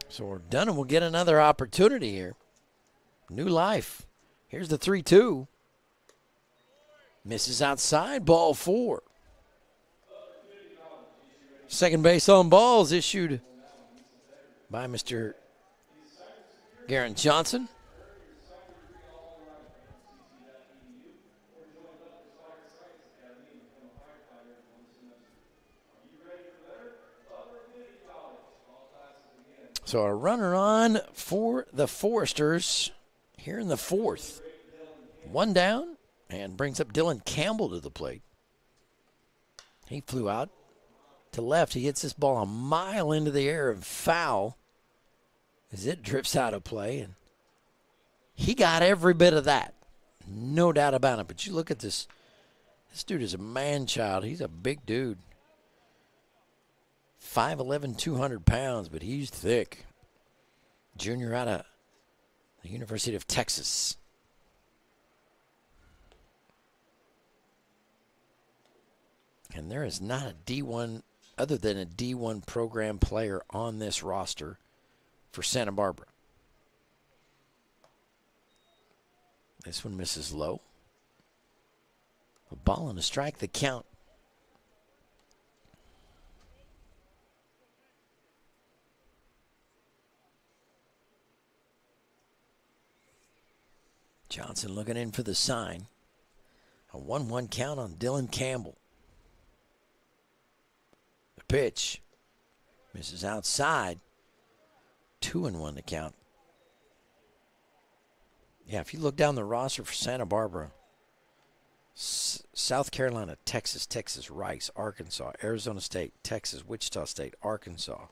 So Ordano will get another opportunity here. New life. Here's the 3-2. Misses outside, ball 4. Second base on balls issued by Mr. Garrett Johnson. So a runner on for the Foresters here in the fourth. One down, and brings up Dillon Campbell to the plate. He flew out to left. He hits this ball a mile into the air and foul as it drifts out of play. And he got every bit of that. No doubt about it. But you look at this. This dude is a man-child. He's a big dude. 5'11", 200 pounds, but he's thick. Junior out of the University of Texas. And there is not a D1, other than a D1 program player on this roster for Santa Barbara. This one misses low. A ball and a strike, the count. Johnson looking in for the sign. A 1-1 count on Dillon Campbell. The pitch misses outside. 2-1 the count. Yeah, if you look down the roster for Santa Barbara, South Carolina, Texas, Texas, Rice, Arkansas, Arizona State, Texas, Wichita State, Arkansas,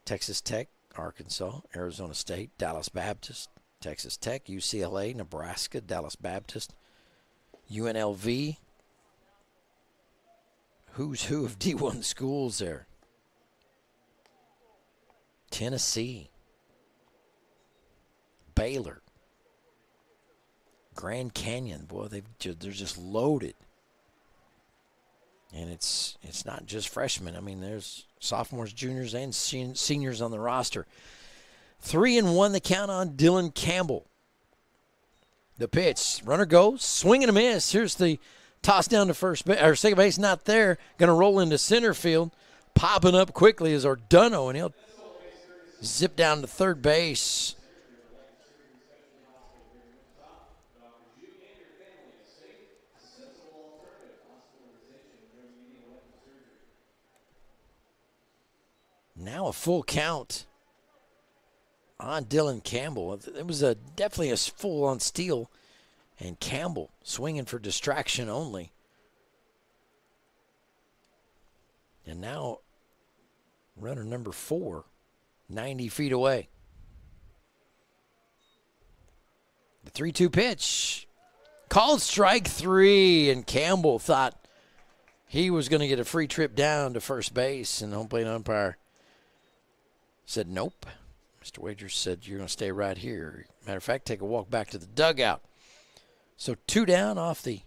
Texas Tech, Arkansas, Arizona State, Dallas Baptist, Texas Tech, UCLA, Nebraska, Dallas Baptist, UNLV. Who's who of D1 schools there? Tennessee, Baylor, Grand Canyon. Boy, they're just loaded. And it's not just freshmen. I mean, there's sophomores, juniors, and seniors on the roster. 3-1 the count on Dillon Campbell. The pitch, runner goes, swing and a miss. Here's the toss down to second base, not there. Going to roll into center field. Popping up quickly is Ordano, and he'll zip down to third base. Now a full count on Dillon Campbell. It was definitely a full-on steal, and Campbell swinging for distraction only. And now runner number 4, 90 feet away. The 3-2 pitch. Called strike 3, and Campbell thought he was going to get a free trip down to first base, and the home plate umpire said nope. Mr. Wagers said you're going to stay right here. Matter of fact, take a walk back to the dugout. So 2 down off the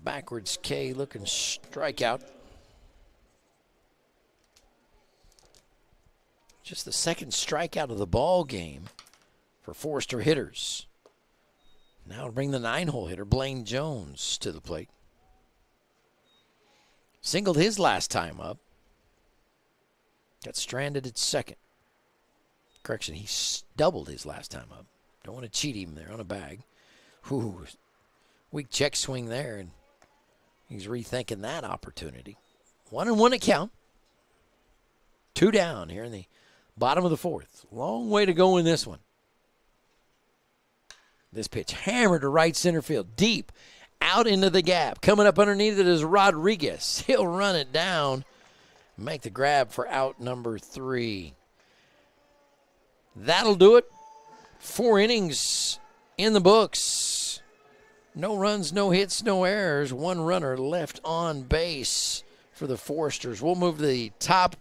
backwards K-looking strikeout. Just the second strikeout of the ball game for Forester hitters. Now to bring the 9-hole hitter, Blaine Jones, to the plate. Singled his last time up. Got stranded at second. Correction, he doubled his last time up. Don't want to cheat him there on a bag. Ooh, weak check swing there, and he's rethinking that opportunity. 1-1 count. 2 down here in the bottom of the 4th. Long way to go in this one. This pitch hammered to right center field, deep, out into the gap. Coming up underneath it is Rodriguez. He'll run it down, make the grab for out number 3. That'll do it. 4 innings in the books. No runs, no hits, no errors. 1 runner left on base for the Foresters. We'll move to the top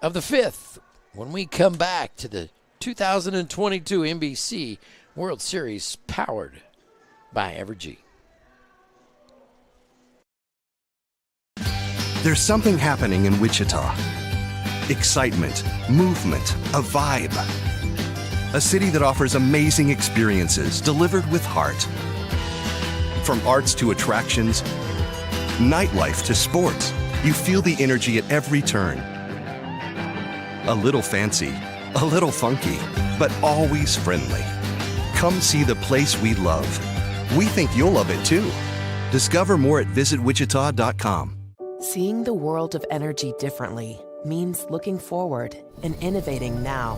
of the 5th when we come back to the 2022 NBC World Series, powered by Evergy. There's something happening in Wichita. Excitement, movement, a vibe. A city that offers amazing experiences delivered with heart. From arts to attractions, nightlife to sports, you feel the energy at every turn. A little fancy, a little funky, but always friendly. Come see the place we love. We think you'll love it too. Discover more at visitwichita.com. Seeing the world of energy differently means looking forward and innovating now.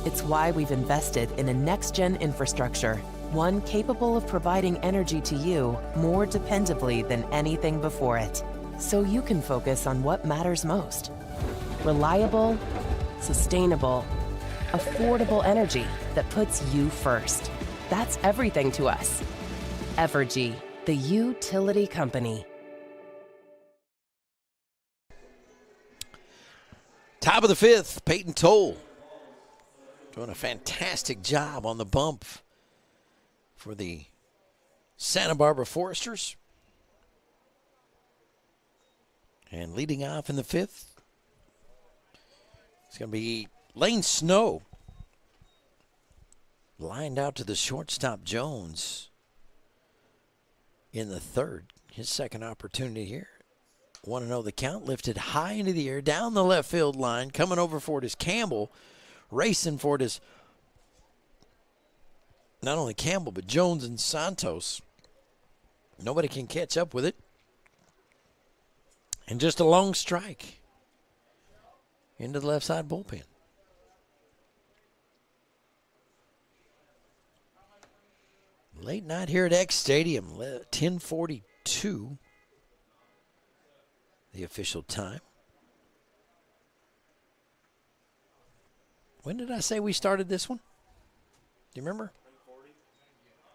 It's why we've invested in a next-gen infrastructure, one capable of providing energy to you more dependably than anything before it, so you can focus on what matters most. Reliable, sustainable, affordable energy that puts you first. That's everything to us. Evergy, the utility company. Top of the 5th, Peyton Toll doing a fantastic job on the bump for the Santa Barbara Foresters. And leading off in the 5th, it's going to be Lane Snow. Lined out to the shortstop Jones in the 3rd. His second opportunity here. 1-0 the count, lifted high into the air, down the left field line. Coming over for it is Campbell. Racing for it is not only Campbell, but Jones and Santos. Nobody can catch up with it. And just a long strike into the left side bullpen. Late night here at X Stadium, 10:42, the official time. When did I say we started this one? Do you remember?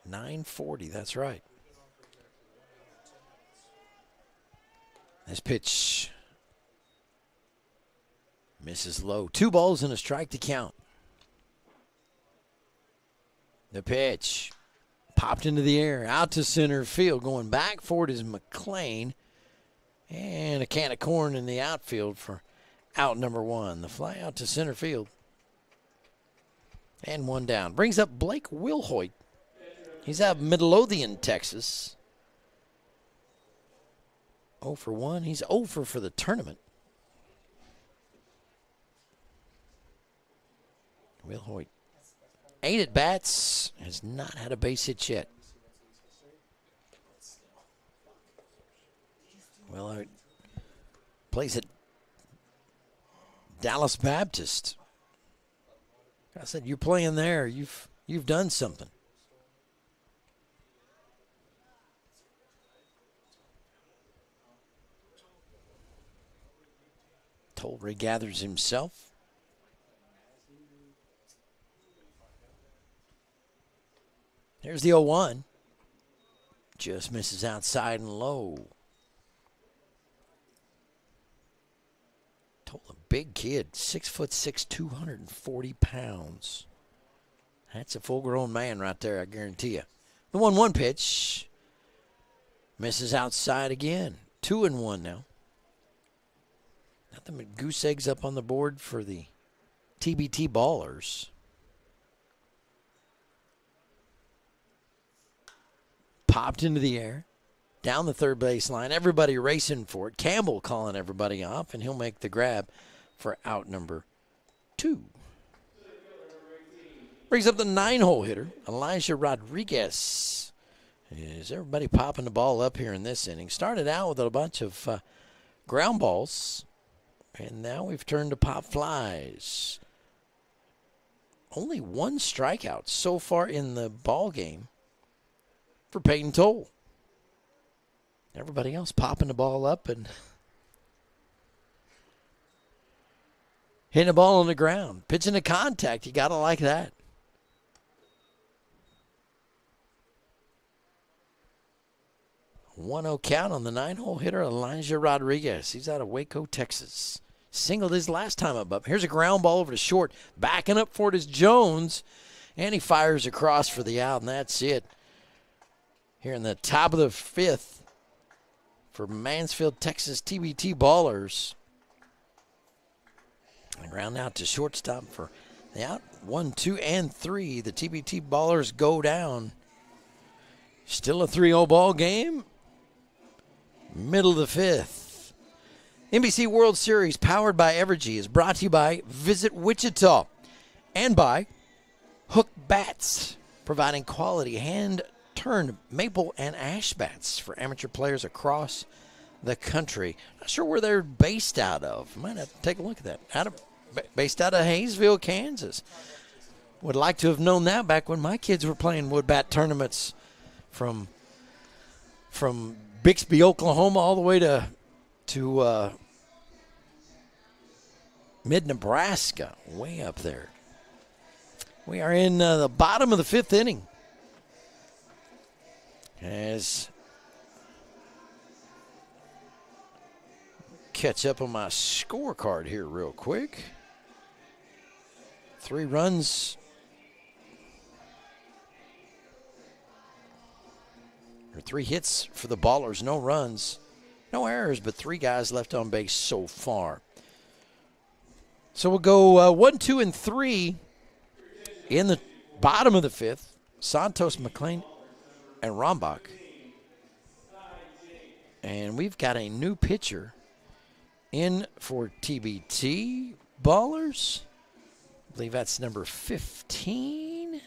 9:40, that's right. This pitch misses low. 2 balls and a strike to count. The pitch popped into the air, out to center field. Going back for it is McLean. And a can of corn in the outfield for out number 1. The fly out to center field. And 1 down. Brings up Blake Wilhoit. He's out of Midlothian, Texas. 0 for 1. He's over for the tournament. Wilhoit, 8 at bats, has not had a base hit yet. Wilhoit plays at Dallas Baptist. I said, you're playing there. You've done something. Toll regathers himself. There's the 0-1. Just misses outside and low. Toll, a big kid, 6'6", 240 pounds. That's a full-grown man right there, I guarantee you. The 1-1 pitch misses outside again. 2-1 now. Nothing but goose eggs up on the board for the TBT Ballers. Popped into the air, down the third base line. Everybody racing for it. Campbell calling everybody off, and he'll make the grab for out number 2. Brings up the 9-hole hitter, Elijah Rodriguez. Is everybody popping the ball up here in this inning? Started out with a bunch of ground balls, and now we've turned to pop flies. Only 1 strikeout so far in the ball game for Peyton Toll. Everybody else popping the ball up and hitting the ball on the ground. Pitching to contact, you got to like that. A 1-0 count on the 9-hole hitter, Elijah Rodriguez. He's out of Waco, Texas. Singled his last time up. Here's a ground ball over to short. Backing up for it is Jones. And he fires across for the out, and that's it. Here in the top of the 5th for Mansfield, Texas TBT Ballers. And ground out to shortstop for the out. 1, 2, and 3. The TBT Ballers go down. Still a 3-0 ball game. Middle of the 5th. NBC World Series powered by Evergy is brought to you by Visit Wichita and by Hook Bats, providing quality hand-turned maple and ash bats for amateur players across the country. Not sure where they're based out of. Might have to take a look at that. Based out of Hayesville, Kansas. Would like to have known that back when my kids were playing wood bat tournaments from Bixby, Oklahoma, all the way to mid-Nebraska, way up there. We are in the bottom of the 5th inning. As catch up on my scorecard here real quick. 3 runs. Or 3 hits for the Ballers, no runs. No errors, but 3 guys left on base so far. So we'll go 1, 2, and 3 in the bottom of the 5th. Santos, McLean, and Rombach. And we've got a new pitcher in for TBT Ballers. I believe that's number 15.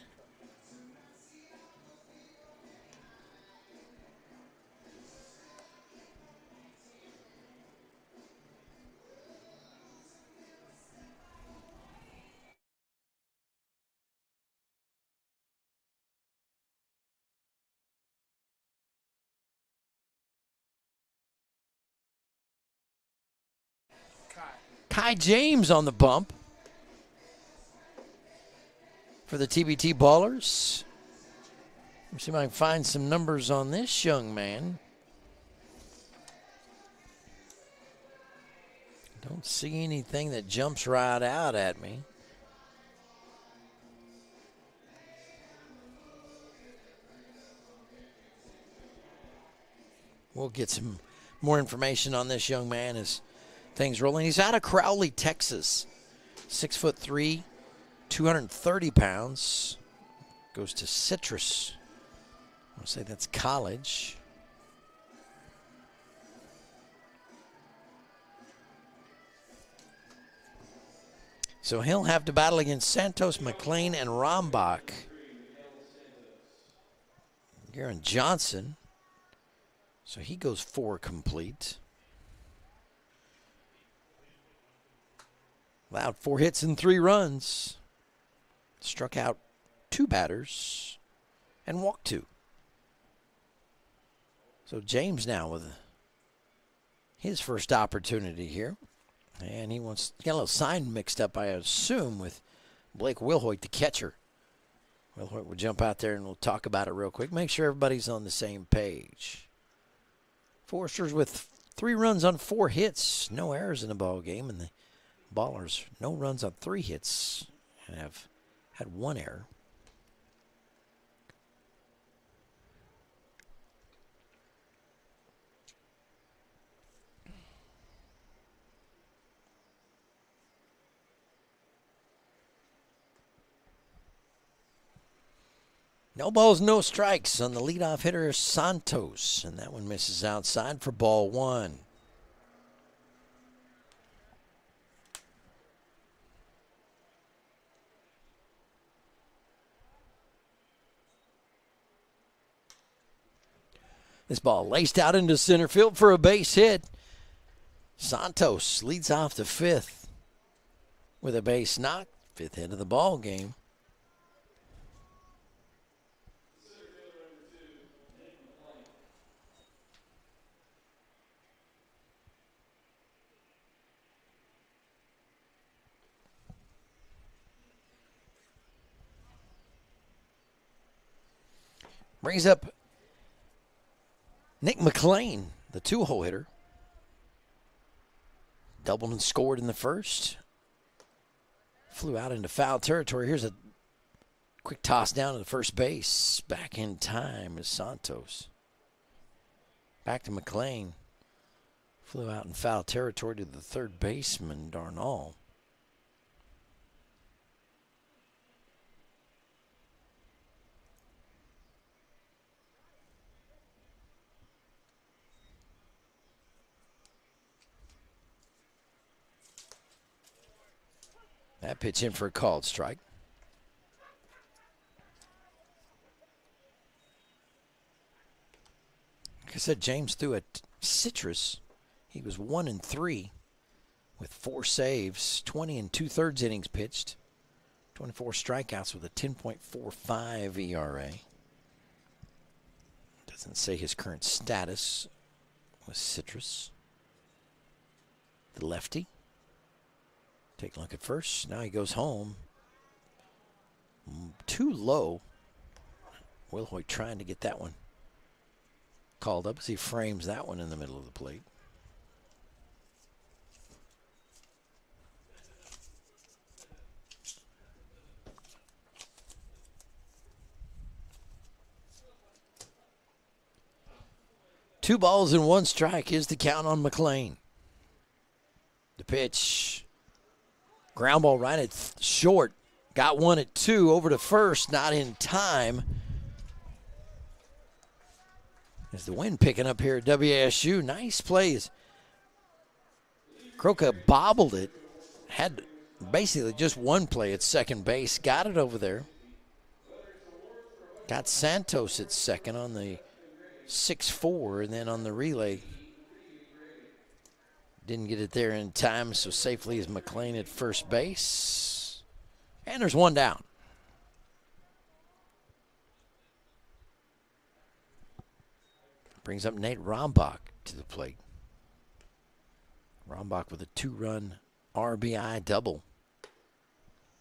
Kai James on the bump for the TBT Ballers. Let's see if I can find some numbers on this young man. Don't see anything that jumps right out at me. We'll get some more information on this young man as things rolling. He's out of Crowley, Texas. 6'3", 230 pounds. Goes to Citrus. I want to say that's college. So he'll have to battle against Santos, McLean, and Rombach. Garen Johnson. So he goes 4 complete. Allowed 4 hits and 3 runs. Struck out 2 batters and walked 2. So James now with his first opportunity here. And he got a little sign mixed up, I assume, with Blake Wilhoit, the catcher. Wilhoit will jump out there and we'll talk about it real quick. Make sure everybody's on the same page. Foresters with 3 runs on 4 hits. No errors in the ball game. And the Ballers, no runs on 3 hits and have had 1 error. No balls, no strikes on the leadoff hitter, Santos. And that one misses outside for ball 1. This ball laced out into center field for a base hit. Santos leads off the 5th with a base knock. 5th hit of the ball game. Brings up Nick McLean, the 2-hole hitter. Doubled and scored in the first. Flew out into foul territory. Here's a quick toss down to the first base. Back in time is Santos. Back to McLean. Flew out in foul territory to the third baseman, Darnall. That pitch in for a called strike. Like I said, James threw at Citrus. He was 1-3 with 4 saves, 20 2/3 innings pitched, 24 strikeouts with a 10.45 ERA. Doesn't say his current status with Citrus. The lefty. Take a look at first. Now he goes home. Too low. Wilhoit trying to get that one called up as he frames that one in the middle of the plate. Two balls and 1 strike is the count on McLean. The pitch. Ground ball right at short. Got 1 at 2 over to first. Not in time. As the wind picking up here at WSU. Nice plays. Krauke bobbled it. Had basically just 1 play at second base. Got it over there. Got Santos at second on the 6-4. And then on the relay, didn't get it there in time, so safely is McLean at first base. And there's 1 down. Brings up Nate Rombach to the plate. Rombach with a 2-run RBI double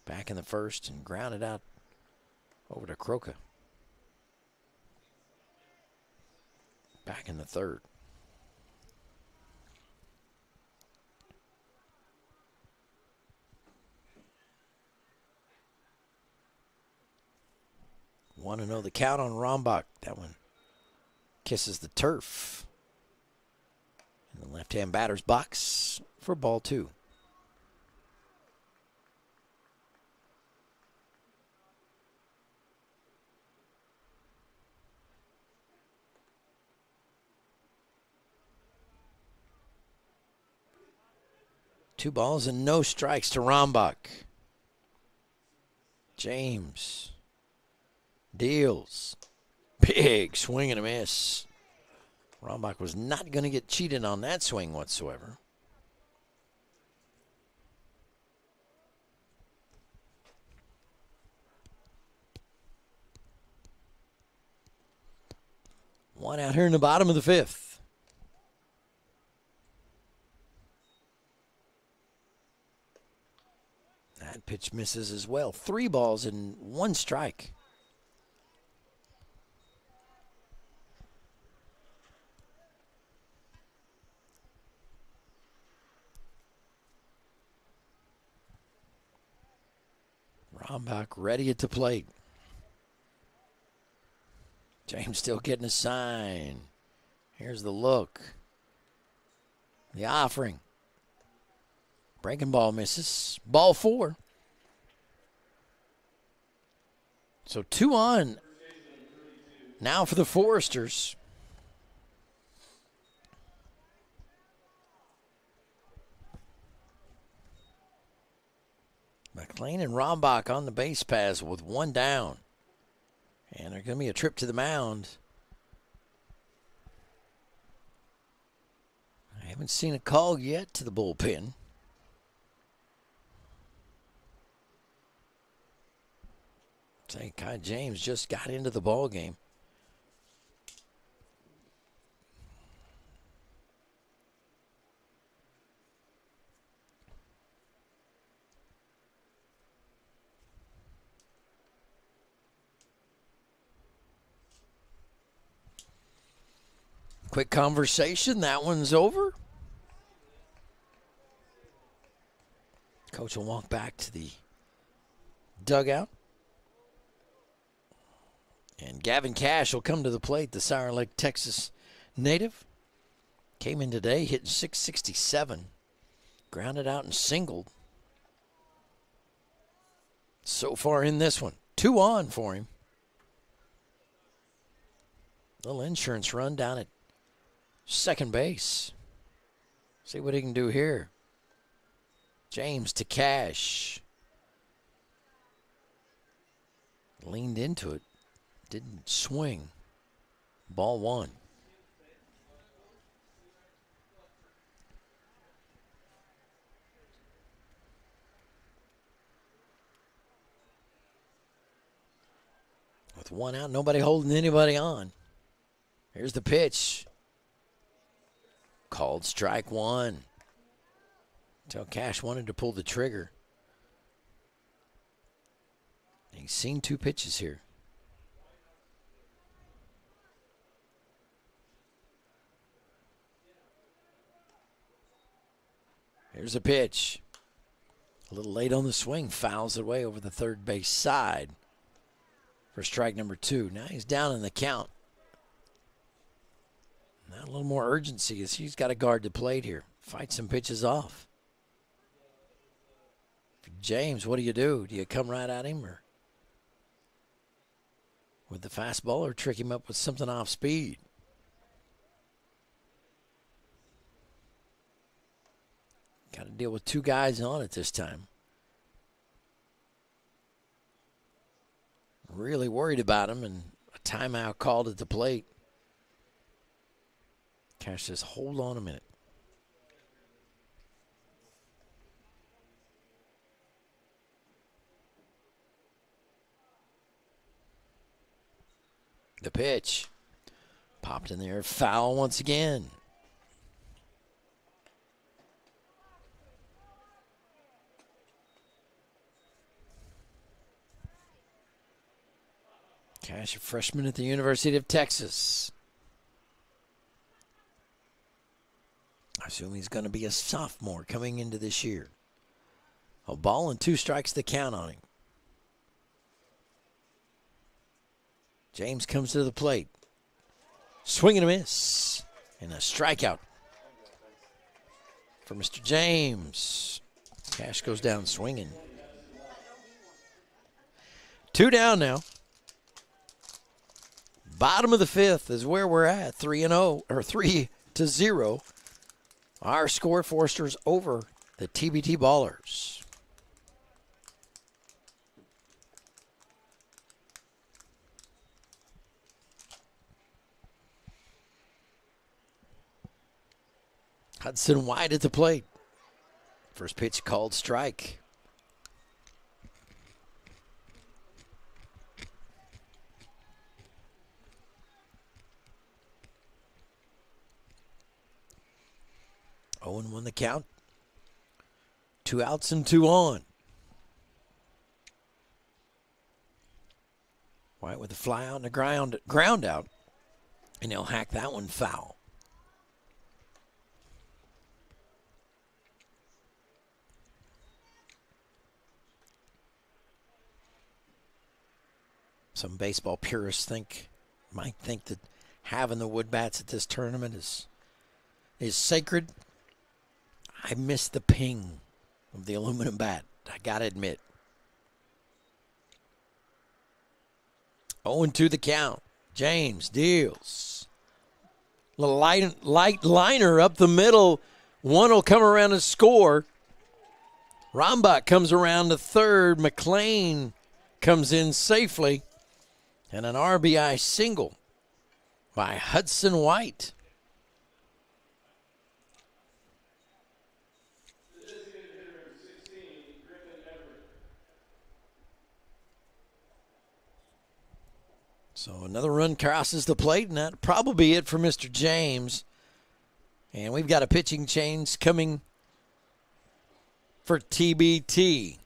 back in the first and grounded out over to Krauke. Back in the third. Want to know the count on Rombach. That one kisses the turf. In the left-hand batter's box for ball 2. Two balls and no strikes to Rombach. James deals. Big swing and a miss. Rombach was not going to get cheated on that swing whatsoever. One out here in the bottom of the 5th. That pitch misses as well. 3 balls and 1 strike. Rombach ready at the plate. James still getting a sign. Here's the look. The offering. Breaking ball misses. Ball 4. So 2 on now for the Foresters. McLean and Rombach on the base paths with 1 down. And there's going to be a trip to the mound. I haven't seen a call yet to the bullpen. Say, Kai James just got into the ball game. Quick conversation. That one's over. Coach will walk back to the dugout. And Gavin Cash will come to the plate, the Sour Lake, Texas native. Came in today, hitting .667. Grounded out and singled. So far in this one. 2 on for him. Little insurance run down at second base. See what he can do here. James to Cash. Leaned into it. Didn't swing. Ball 1. With 1 out, nobody holding anybody on. Here's the pitch. Called strike 1. Until Cash wanted to pull the trigger. He's seen 2 pitches here. Here's a pitch. A little late on the swing. Fouls it away over the third base side for strike number 2. Now he's down in the count. Now a little more urgency as he's got to guard the plate here. Fight some pitches off. James, what do? Do you come right at him or with the fastball or trick him up with something off speed? Got to deal with 2 guys on it this time. Really worried about him, and a timeout called at the plate. Cash says, hold on a minute. The pitch. Popped in there. Foul once again. Cash, a freshman at the University of Texas. I assume he's going to be a sophomore coming into this year. A ball and 2 strikes to count on him. James comes to the plate. Swing and a miss. And a strikeout for Mr. James. Cash goes down swinging. 2 down now. Bottom of the 5th is where we're at. 3-0 or 3-0. Our score, Foresters over the TBT Ballers. Hudson White at the plate. First pitch called strike. Owen won the count. 2 outs and 2 on. White with a fly out and a ground out. And he'll hack that one foul. Some baseball purists might think that having the wood bats at this tournament is sacred. I miss the ping of the aluminum bat, I gotta admit. 0-2 the count. James deals. Little light liner up the middle. One will come around and score. Rombach comes around to third. McLean comes in safely. And an RBI single by Hudson White. So another run crosses the plate, and that'll probably be it for Mr. James. And we've got a pitching change coming for TBT.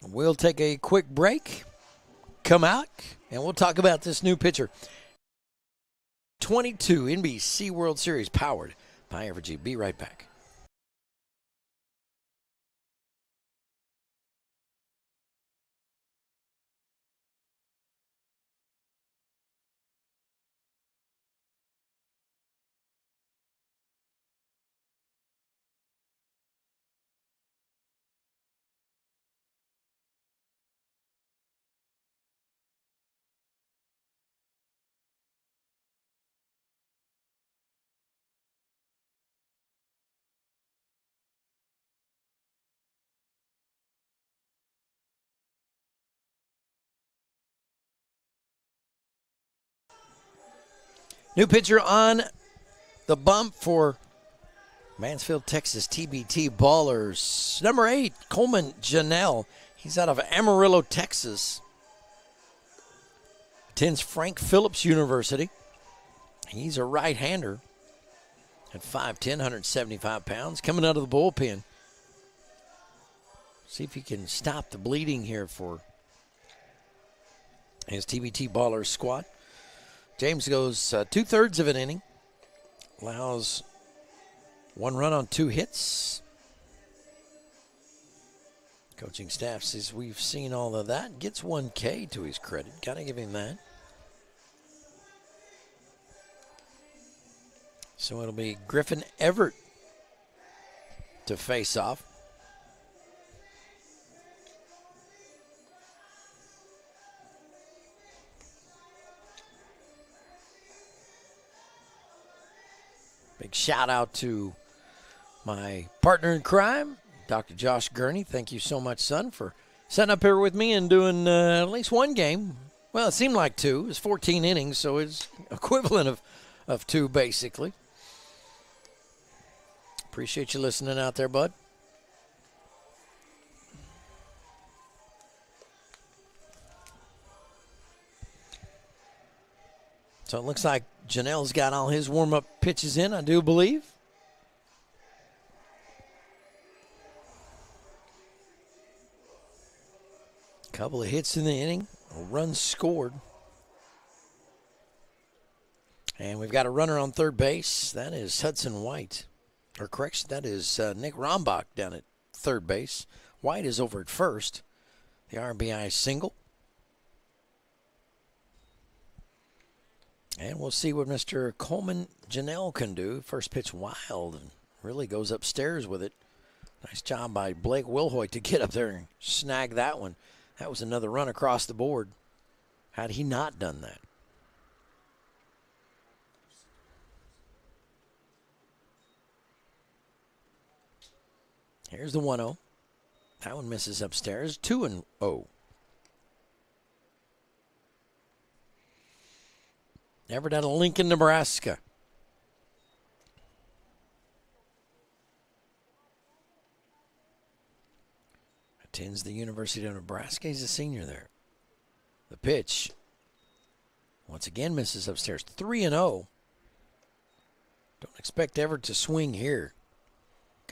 We'll take a quick break, come out, and we'll talk about this new pitcher. 22 NBC World Series powered by Evergy. Be right back. New pitcher on the bump for Mansfield, Texas, TBT Ballers. Number 8, Coleman Janelle. He's out of Amarillo, Texas. Attends Frank Phillips University. He's a right-hander at 5'10", 175 pounds. Coming out of the bullpen. See if he can stop the bleeding here for his TBT Ballers squad. James goes 2/3 of an inning. Allows 1 run on 2 hits. Coaching staff says we've seen all of that. Gets 1 K to his credit. Gotta give him that. So it'll be Griffin Everett to face off. Big shout out to my partner in crime, Dr. Josh Gurney. Thank you so much, son, for sitting up here with me and doing at least 1 game. Well, it seemed like 2. It was 14 innings, so it's equivalent of 2, basically. Appreciate you listening out there, bud. So it looks like Janelle's got all his warm-up pitches in, I do believe. Couple of hits in the inning, a run scored. And we've got a runner on third base. That is Hudson White. Or correction, that is Nick Rombach down at third base. White is over at first. The RBI single. And we'll see what Mr. Coleman Janelle can do. First pitch wild and really goes upstairs with it. Nice job by Blake Wilhoit to get up there and snag that one. That was another run across the board. Had he not done that? Here's the 1-0. That one misses upstairs. 2-0. Everett out of Lincoln, Nebraska. Attends the University of Nebraska. He's a senior there. The pitch. Once again misses upstairs. 3-0. Don't expect Everett to swing here.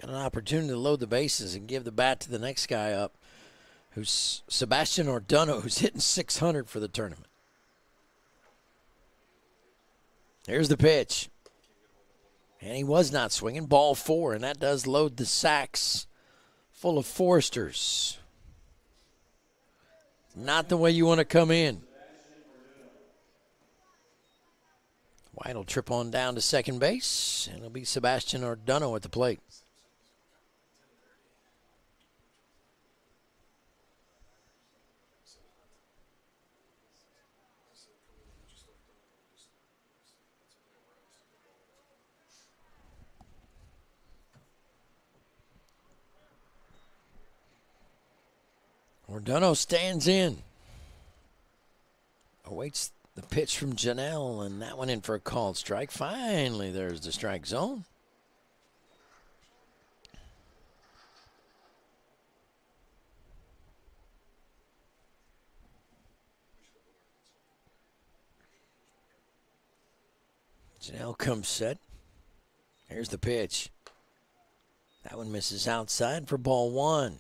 Got an opportunity to load the bases and give the bat to the next guy up, who's Sebastian Ordano, who's hitting 600 for the tournament. There's the pitch. And he was not swinging. Ball 4, and that does load the sacks full of Foresters. Not the way you want to come in. White will trip on down to second base, and it'll be Sebastian Ordano at the plate. Ordano stands in. Awaits the pitch from Janelle, and that one in for a called strike. Finally, there's the strike zone. Janelle comes set. Here's the pitch. That one misses outside for ball 1.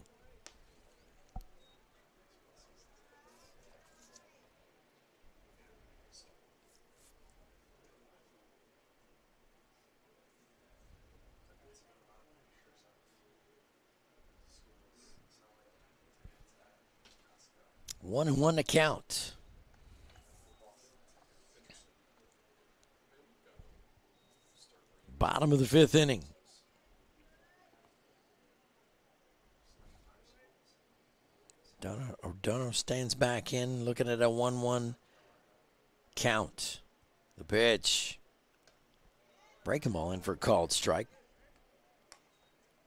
One and one to count. Bottom of the 5th inning. Ordano stands back in, looking at a 1-1 count. The pitch. Breaking ball in for a called strike.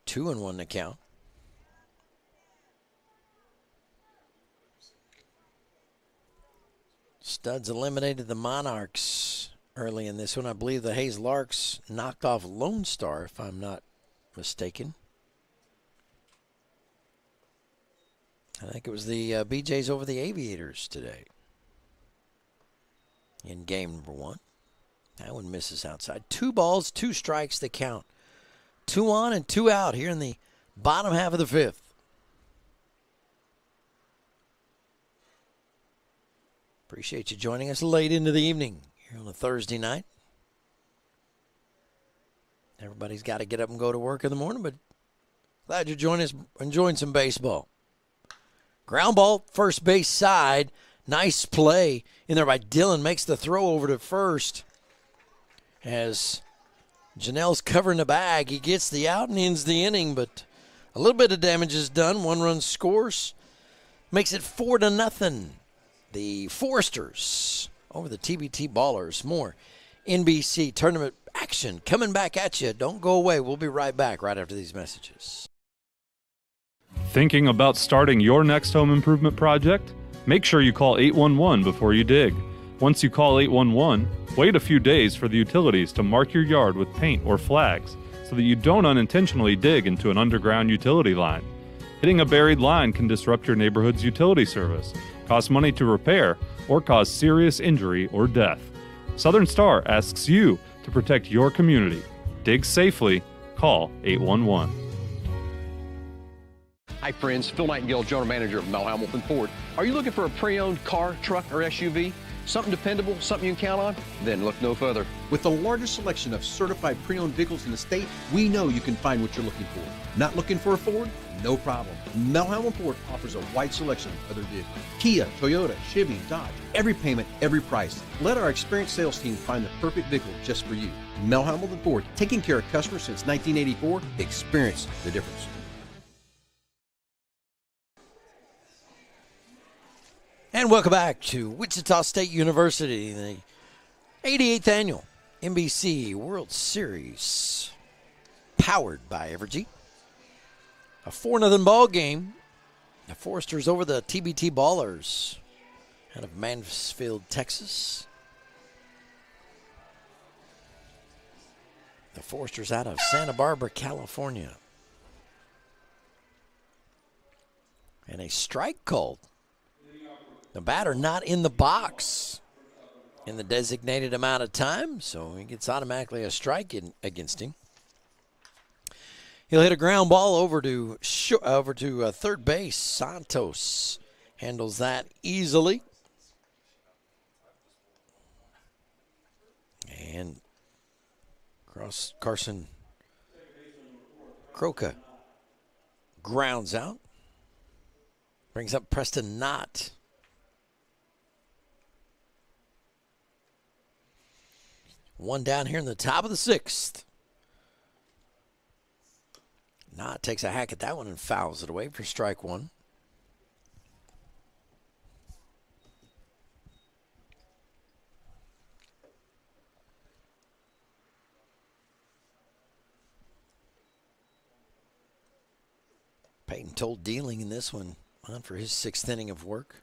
2-1 to count. Studs eliminated the Monarchs early in this one. I believe the Hayes Larks knocked off Lone Star, if I'm not mistaken. I think it was the BJs over the Aviators today in game number 1. That one misses outside. 2 balls, 2 strikes to count. 2 on and 2 out here in the bottom half of the 5th. Appreciate you joining us late into the evening here on a Thursday night. Everybody's got to get up and go to work in the morning, but glad you're joining us, enjoying some baseball. Ground ball, first base side. Nice play in there by Dillon. Makes the throw over to first. As Janelle's covering the bag, he gets the out and ends the inning, but a little bit of damage is done. 1 run scores. Makes it 4-0. The Foresters over the TBT Ballers. More NBC tournament action coming back at you. Don't go away. We'll be right back right after these messages. Thinking about starting your next home improvement project? Make sure you call 811 before you dig. Once you call 811, wait a few days for the utilities to mark your yard with paint or flags so that you don't unintentionally dig into an underground utility line. Hitting a buried line can disrupt your neighborhood's utility service, cost money to repair, or cause serious injury or death. Southern Star asks you to protect your community. Dig safely. Call 811. Hi friends, Phil Nightingale, General Manager of Mel Hamilton Ford. Are you looking for a pre-owned car, truck, or SUV? Something dependable, something you can count on? Then look no further. With the largest selection of certified pre-owned vehicles in the state, we know you can find what you're looking for. Not looking for a Ford? No problem. Melhelm Import offers a wide selection of other vehicles. Kia, Toyota, Chevy, Dodge. Every payment, every price. Let our experienced sales team find the perfect vehicle just for you. Melhelm Import, taking care of customers since 1984. Experience the difference. And welcome back to Wichita State University, the 88th Annual NBC World Series, powered by Evergy. A 4-0 ball game. The Foresters over the TBT Ballers out of Mansfield, Texas. The Foresters out of Santa Barbara, California. And a strike called. The batter not in the box in the designated amount of time, so he gets automatically a strike against him. He'll hit a ground ball over to third base. Santos handles that easily. And Carson Krauke grounds out. Brings up Preston Knott. One down here in the top of the sixth. Knott takes a hack at that one and fouls it away for strike one. Peyton told Dillon in this one on for his sixth inning of work.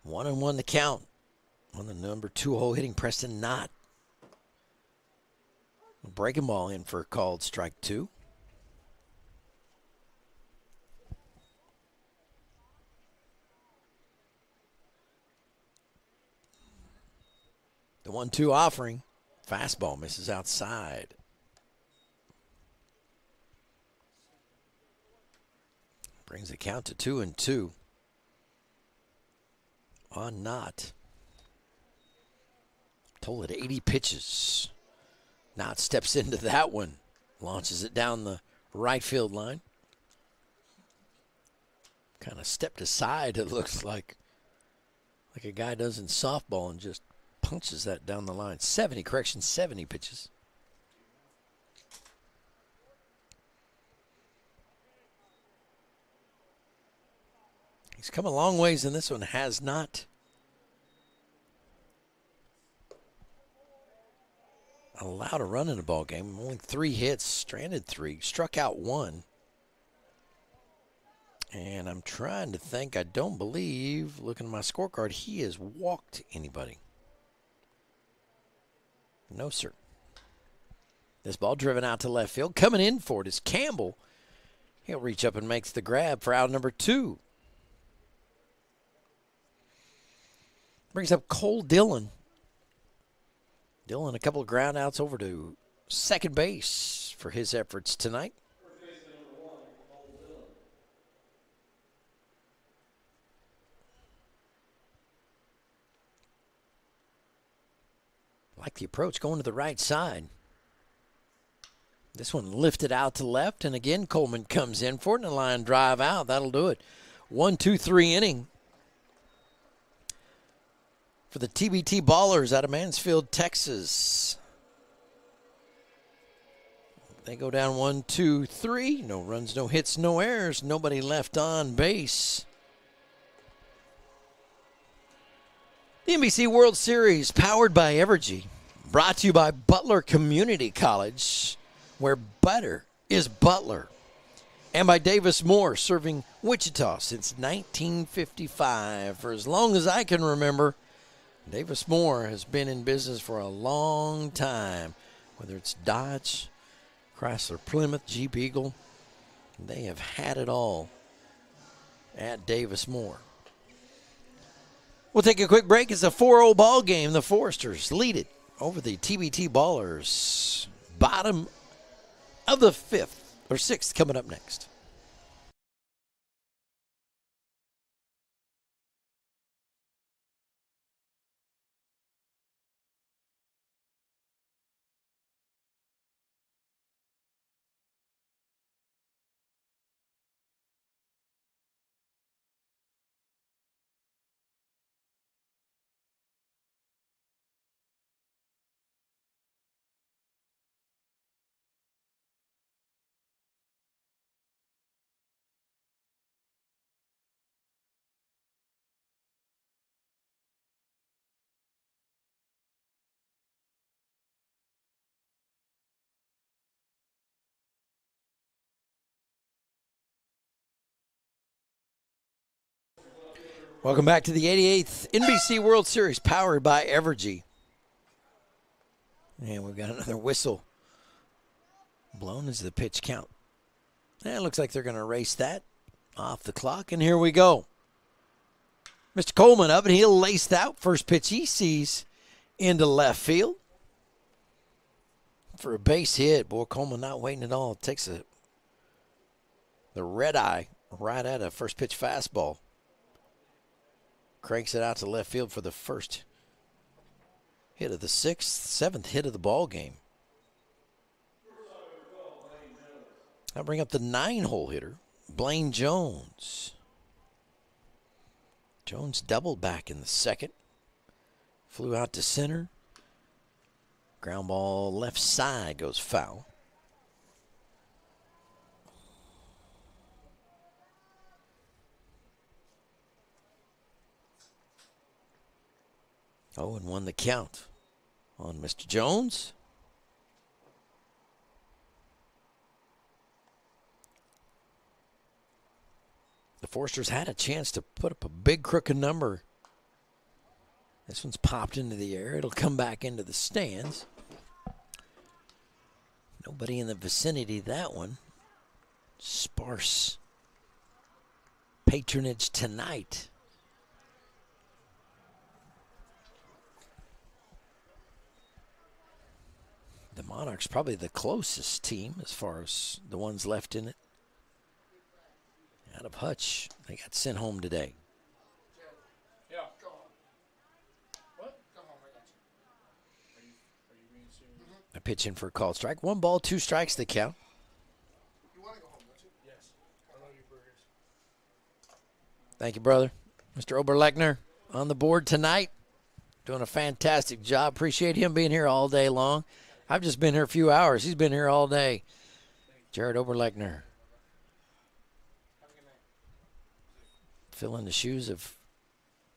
One and one to count on the number 2 hole hitting Preston Knott. A breaking ball in for a called strike 2. The 1-2 offering. Fastball misses outside. Brings the count to 2-2. On Knott. Told it 80 pitches. Knott steps into that one. Launches it down the right field line. Kind of stepped aside, it looks like a guy does in softball, and just punches that down the line. 70 pitches. He's come a long ways in this one, has not allowed a run in a ball game. Only 3 hits, stranded 3, struck out 1. And I'm trying to think, I don't believe, looking at my scorecard, he has walked anybody. No, sir. This ball driven out to left field. Coming in for it is Campbell. He'll reach up and makes the grab for out number 2. Brings up Cole Dillon. Dillon a couple of ground outs over to second base for his efforts tonight. Like the approach going to the right side. This one lifted out to left, and again Coleman comes in for it, and a line drive out. That'll do it. 1-2-3 inning for the TBT Ballers out of Mansfield, Texas. They go down 1-2-3. No runs, no hits, no errors. Nobody left on base. The NBC World Series, powered by Evergy, brought to you by Butler Community College, where butter is Butler, and by Davis Moore, serving Wichita since 1955. For as long as I can remember, Davis Moore has been in business for a long time, whether it's Dodge, Chrysler, Plymouth, Jeep, Eagle. They have had it all at Davis Moore. We'll take a quick break. It's a 4-0 ball game. The Foresters lead it over the TBT Ballers. Bottom of the 5th or 6th coming up next. Welcome back to the 88th NBC World Series powered by Evergy. And we've got another whistle blown as the pitch count. And it looks like they're going to erase that off the clock. And here we go. Mr. Coleman up, and he'll lace out. First pitch he sees into left field for a base hit. Boy, Coleman not waiting at all. Takes the red eye right at a first pitch fastball. Cranks it out to left field for the first hit of the 6th, 7th hit of the ball game. I'll bring up the 9-hole hitter, Blaine Jones. Jones doubled back in the 2nd. Flew out to center. Ground ball left side goes foul. Oh, and 1 the count on Mr. Jones. The Foresters had a chance to put up a big crooked number. This one's popped into the air. It'll come back into the stands. Nobody in the vicinity of that one. Sparse patronage tonight. The Monarchs probably the closest team as far as the ones left in it. Out of Hutch, they got sent home today. Yeah, go on. What? Go home, I got you. Are you being serious? A pitch in for a called strike. 1 ball, 2 strikes the count. You want to go home, don't you? Yes. I love your burgers. Thank you, brother. Mr. Oberlechner on the board tonight. Doing a fantastic job. Appreciate him being here all day long. I've just been here a few hours. He's been here all day. Jared Oberlechner. Filling the shoes of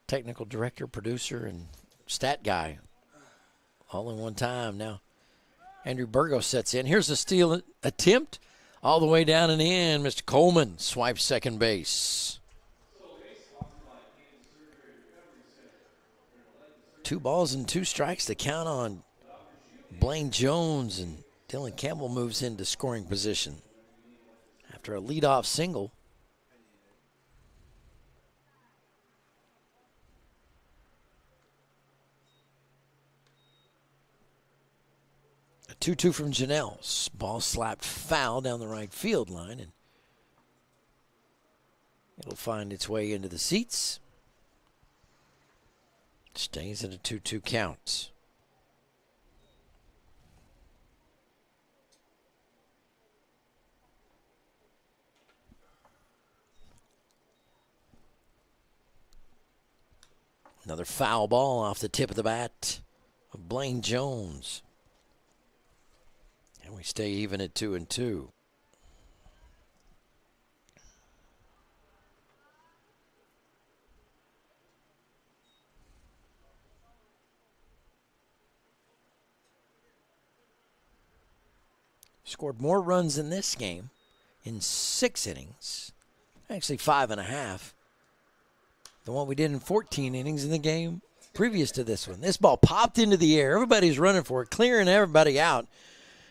technical director, producer, and stat guy all in one time. Now, Andrew Burgos sets in. Here's a steal attempt all the way down and in. Mr. Coleman swipes second base. 2 balls and 2 strikes to count on Blaine Jones, and Dillon Campbell moves into scoring position after a leadoff single. A 2-2 from Janelle. Ball slapped foul down the right field line, and it'll find its way into the seats. Stays at a 2-2 count. Another foul ball off the tip of the bat of Blaine Jones. And we stay even at 2-2. Scored more runs in this game in 6 innings. Actually 5.5. The one we did in 14 innings in the game previous to this one. This ball popped into the air. Everybody's running for it. Clearing everybody out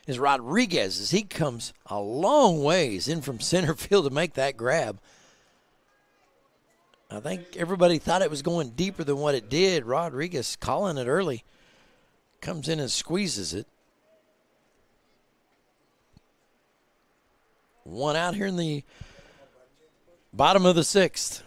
is Rodriguez as he comes a long ways in from center field to make that grab. I think everybody thought it was going deeper than what it did. Rodriguez calling it early. Comes in and squeezes it. One out here in the bottom of the sixth.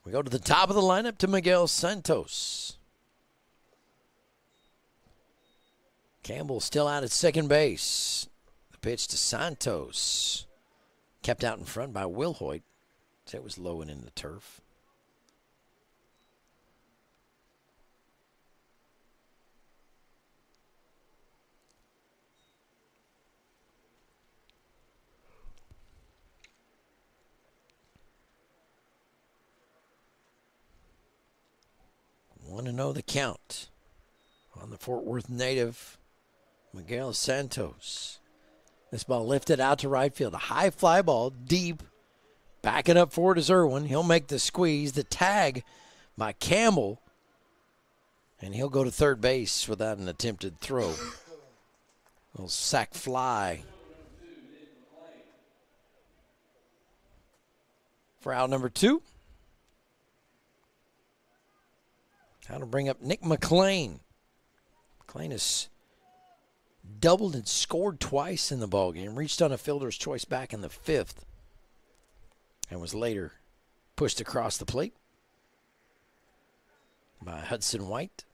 We go to the top of the lineup to Miguel Santos. Campbell still out at second base. The pitch to Santos. Kept out in front by Will Hoyt. That was low and in the turf. Want to know the count on the Fort Worth native, Miguel Santos. This ball lifted out to right field. A high fly ball, deep. Backing up forward is Irwin. He'll make the squeeze. The tag by Campbell. And he'll go to third base without an attempted throw. Little sac fly. For out number 2. How to bring up Nick McLean. McLean has doubled and scored twice in the ballgame. Reached on a fielder's choice back in the 5th. And was later pushed across the plate by Hudson White.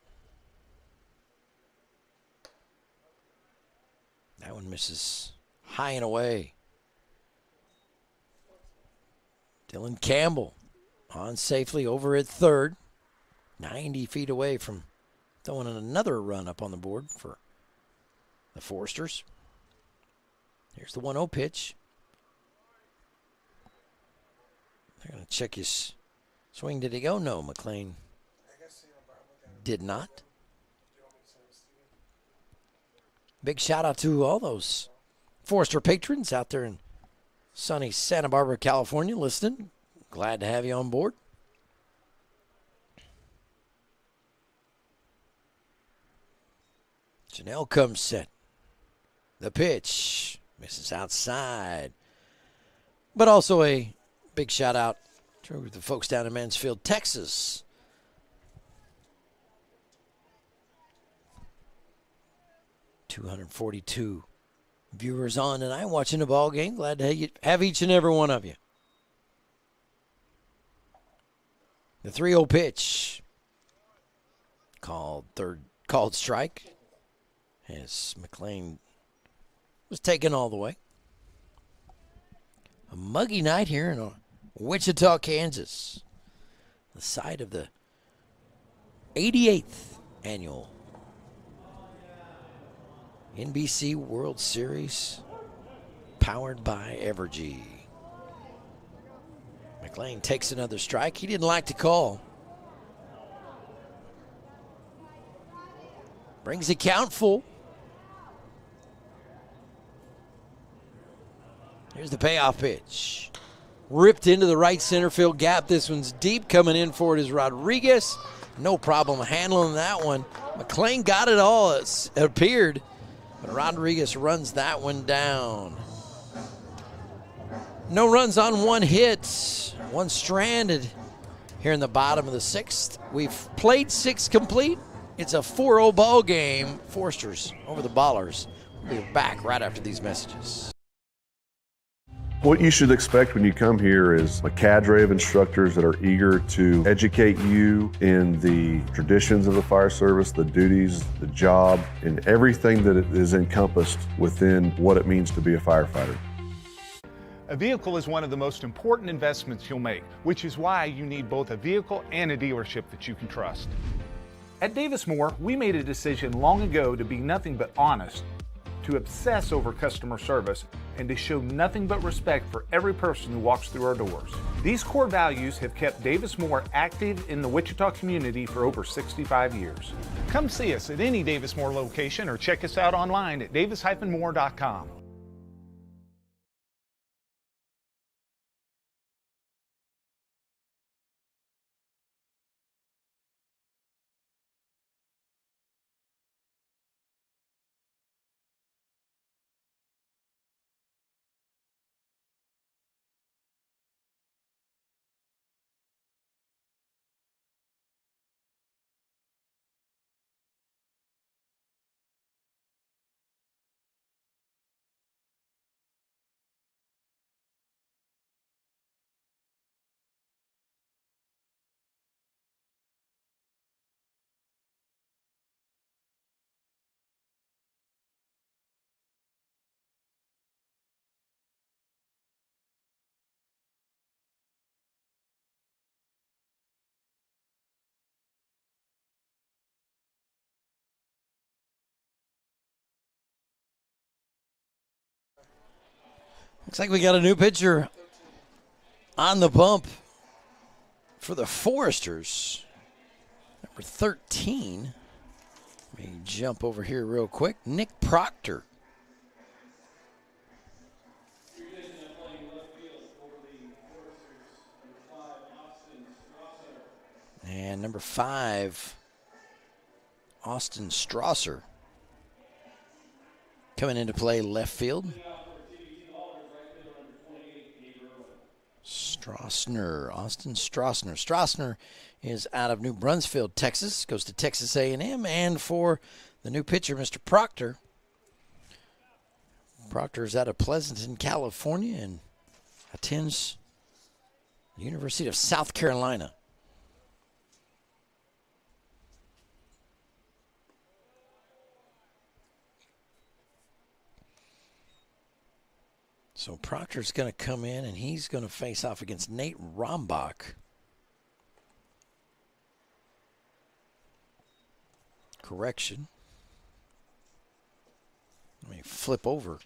That one misses high and away. Dillon Campbell on safely over at third. 90 feet away from throwing another run up on the board for the Foresters. Here's the 1-0 pitch. They're going to check his swing. Did he go? No, McLean did not. Big shout out to all those Forester patrons out there in sunny Santa Barbara, California listening. Glad to have you on board. Janelle comes set. The pitch misses outside. But also a big shout out to the folks down in Mansfield, Texas. .242 viewers on tonight watching the ball game. Glad to have each and every one of you. The 3-0 pitch. Called strike. As McLean was taken all the way. A muggy night here in Wichita, Kansas. The site of the 88th annual NBC World Series, powered by Evergy. McLean takes another strike. He didn't like the call. Brings the count full. Here's the payoff pitch. Ripped into the right center field gap. This one's deep. Coming in for it is Rodriguez. No problem handling that one. McLean got it all, it appeared. But Rodriguez runs that one down. No runs on one hit. One stranded here in the bottom of the 6th. We've played 6 complete. It's a 4-0 ball game. Foresters over the Ballers. We'll be back right after these messages. What you should expect when you come here is a cadre of instructors that are eager to educate you in the traditions of the fire service, the duties, the job, and everything that is encompassed within what it means to be a firefighter. A vehicle is one of the most important investments you'll make, which is why you need both a vehicle and a dealership that you can trust. At Davis Moore, we made a decision long ago to be nothing but honest, to obsess over customer service, and to show nothing but respect for every person who walks through our doors. These core values have kept Davis Moore active in the Wichita community for over 65 years. Come see us at any Davis Moore location or check us out online at davis-moore.com. Looks like we got a new pitcher on the bump for the Foresters. Number 13. Let me jump over here real quick. Nick Proctor. And number 5, Austin Strasser. Coming into play left field. Austin Strassner. Strassner is out of New Brunswick, Texas. Goes to Texas A&M. And for the new pitcher, Mr. Proctor. Proctor is out of Pleasanton, California, and attends the University of South Carolina. So Proctor's going to come in, and he's going to face off against Nate Rombach. Correction. Let me flip over.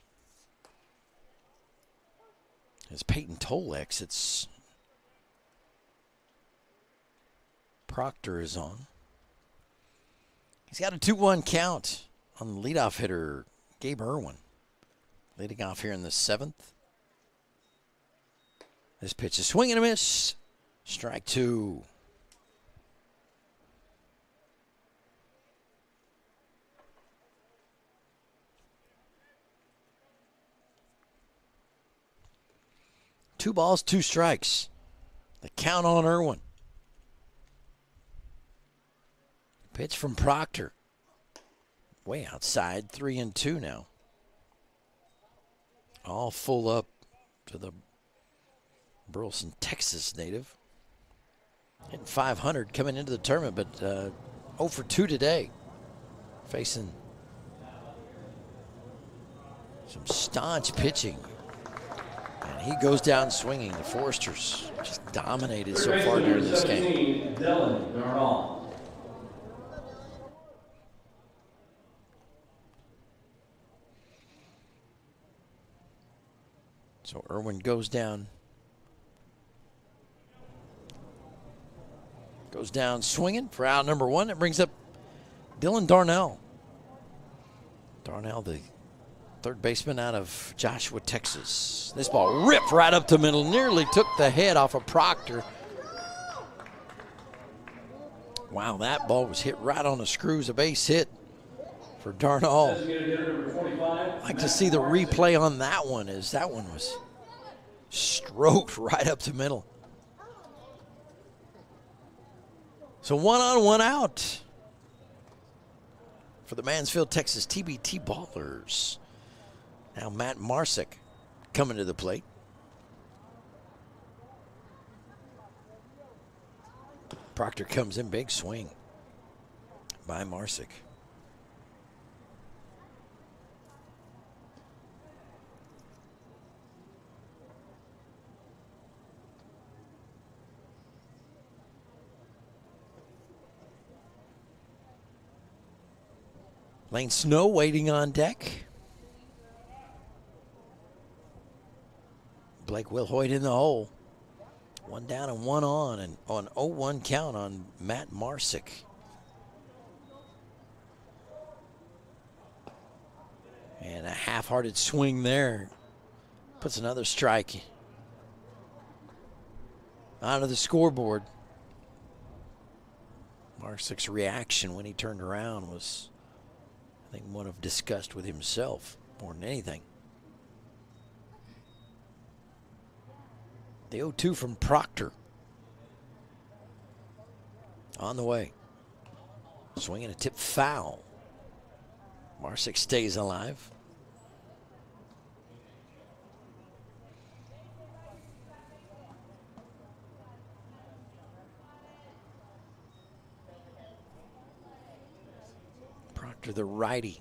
As Peyton Toll exits, Proctor is on. He's got a 2-1 count on the leadoff hitter, Gabe Irwin. Leading off here in the 7th. This pitch is swing and a miss. Strike 2. Two balls, 2 strikes. The count on Irwin. Pitch from Proctor. Way outside, 3-2 now. All full up to the Burleson, Texas native. Hitting 500 coming into the tournament, but 0 for 2 today. Facing some staunch pitching. And he goes down swinging. The Foresters just dominated so far during this game. Dillon. So Irwin goes down. Goes down swinging for out number 1. It brings up Dillon Darnell. Darnell, the third baseman out of Joshua, Texas. This ball ripped right up the middle. Nearly took the head off of Proctor. Wow, that ball was hit right on the screws. A base hit for Darnell. I'd like to see the replay on that one, as that one was stroked right up the middle. So 1 on, 1 out for the Mansfield, Texas TBT Ballers. Now Matt Marsick coming to the plate. Proctor comes in, big swing by Marsick. Lane Snow waiting on deck. Blake Wilhoit in the hole. 1 down and 1 on, and on 0-1 count on Matt Marsick. And a half-hearted swing there. Puts another strike onto the scoreboard. Marsick's reaction when he turned around was, I think, one of disgust with himself more than anything. The 0-2 from Proctor. On the way. Swinging a tip foul. Marsick stays alive. Proctor, the righty.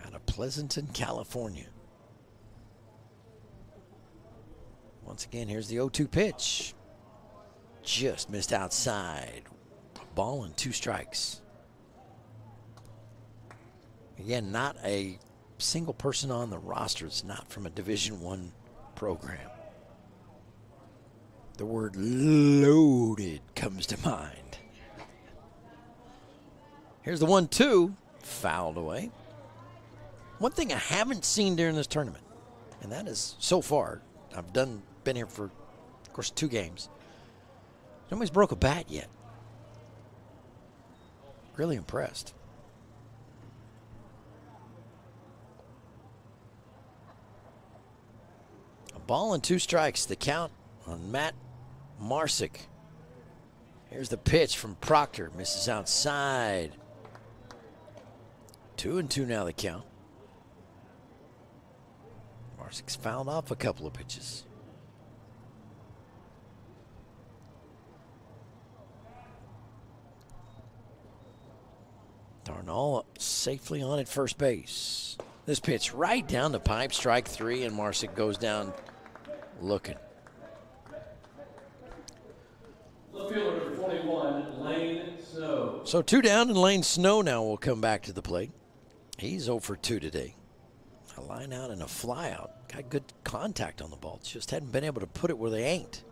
Out of Pleasanton, California. Once again, here's the 0-2 pitch. Just missed outside. Ball and 2 strikes. Again, not a single person on the roster is not from a Division I program. The word loaded comes to mind. Here's the 1-2, fouled away. One thing I haven't seen during this tournament, and that is so far, I've been here for, of course, 2 games. Nobody's broke a bat yet. Really impressed. A ball and 2 strikes, the count on Matt Marsick. Here's the pitch from Proctor, misses outside. 2-2 now the count. Marsick's fouled off a couple of pitches. Darnall safely on at first base. This pitch right down the pipe, strike 3, and Marsick goes down looking. Left fielder number 41, Lane Snow. So 2 down, and Lane Snow now will come back to the plate. He's 0 for 2 today. A line out and a fly out. Got good contact on the ball. Just hadn't been able to put it where they ain't.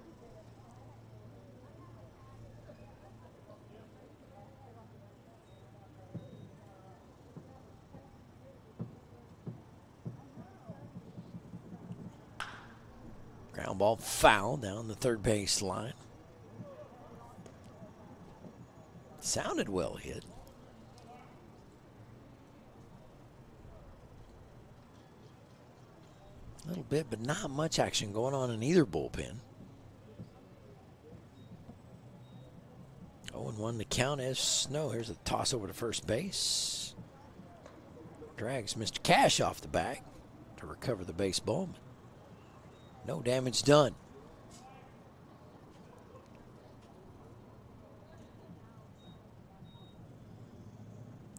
Ground ball foul down the third base line. Sounded well hit. A little bit, but not much action going on in either bullpen. 0-1 the count as Snow. Here's a toss over to first base. Drags Mr. Cash off the back to recover the baseball. No damage done.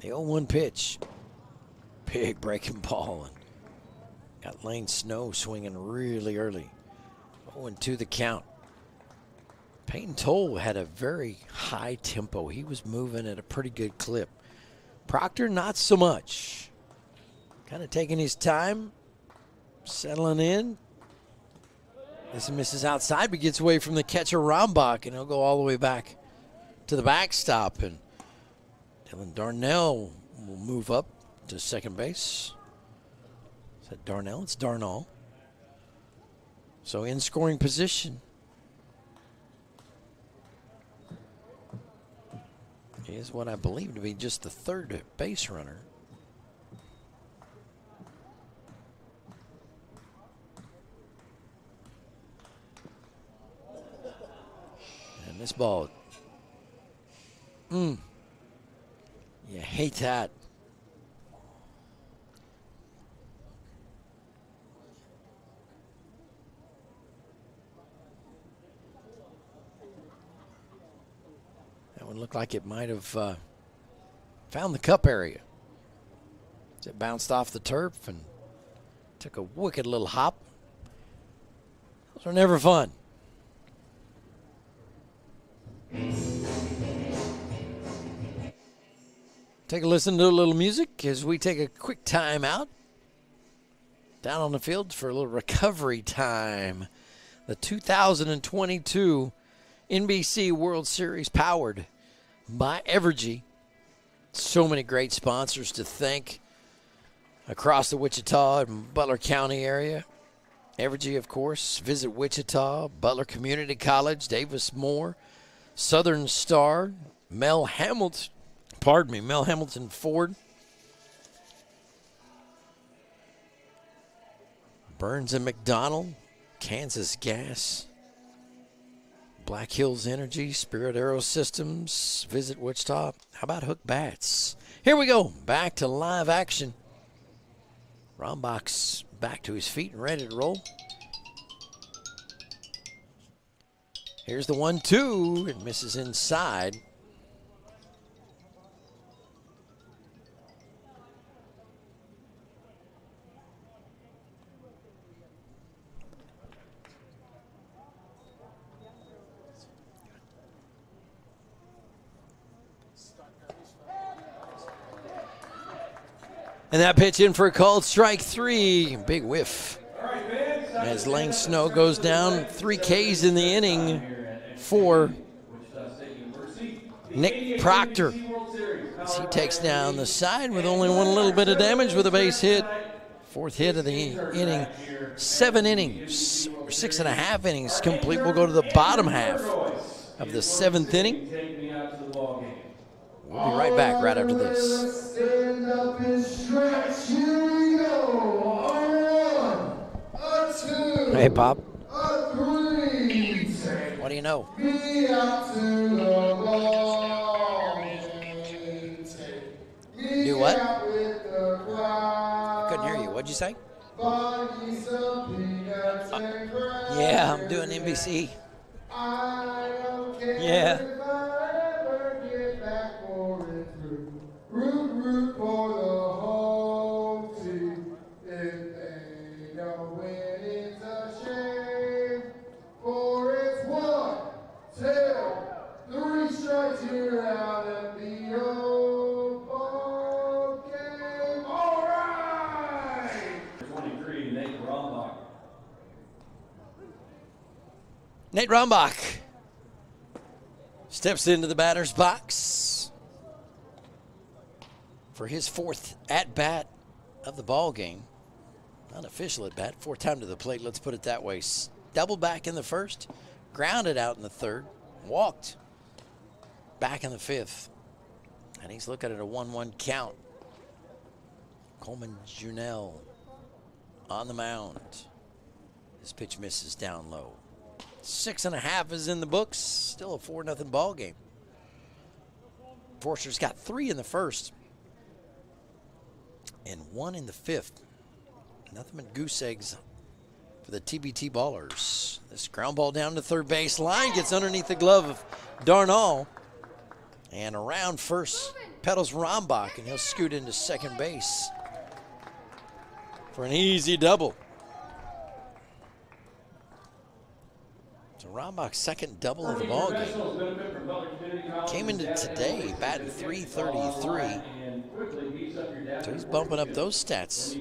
The 0-1 pitch. Big breaking ball. And got Lane Snow swinging really early. 0-2 the count. Peyton Toll had a very high tempo. He was moving at a pretty good clip. Proctor, not so much. Kind of taking his time, settling in. This misses outside, but gets away from the catcher, Rombach, and he'll go all the way back to the backstop. And Dillon Darnell will move up to second base. Is that Darnell? It's Darnall. So in scoring position is what I believe to be just the third base runner. And this ball, you hate that. That one looked like it might have found the cup area. It bounced off the turf and took a wicked little hop. Those are never fun. Take a listen to a little music as we take a quick time out. Down on the field for a little recovery time. The 2022 NBC World Series powered by Evergy. So many great sponsors to thank across the Wichita and Butler County area. Evergy, of course. Visit Wichita, Butler Community College, Davis Moore, Southern Star, Mel Hamilton Ford, Burns and McDonald, Kansas Gas, Black Hills Energy, Spirit Aero Systems, Visit Wichita. How about Hook Bats? Here we go, back to live action. Rombach's back to his feet and ready to roll. Here's the 1-2, it misses inside. And that pitch in for a called strike 3. Big whiff. As Lane Snow goes down, 3 Ks in the inning for Nick Proctor. As he takes down the side with only one little bit of damage with a base hit. 4th hit of the inning. 7 innings, 6.5 innings complete. We'll go to the bottom half of the 7th inning. We'll be right back right after this. Stand up and stretch. Here we go. A 2. Hey, Pop. A 3. What do you know? Me out to the ball. Do what? I couldn't hear you. What'd you say? Yeah, I'm doing NBC. Yeah. Root for the whole team. If they don't win, it's a shame. For it's 1, 2, 3 strikes here out of the old ball game. All right. 23, Nate Rombach. Nate Rombach steps into the batter's box for his 4th at-bat of the ball game. Unofficial at-bat, 4th time to the plate, let's put it that way. Doubled back in the 1st, grounded out in the 3rd, walked back in the 5th. And he's looking at a 1-1 count. Coleman Junell on the mound. This pitch misses down low. 6.5 is in the books, still a 4-0 ball game. Forster's got 3 in the 1st. And 1 in the 5th. Nothing but goose eggs for the TBT ballers. This ground ball down to 3rd base line gets underneath the glove of Darnall. And around first pedals Rombach, and he'll scoot into 2nd base for an easy double. So Rombach's 2nd double of the ball game. Came into today batting .333. So he's bumping up those stats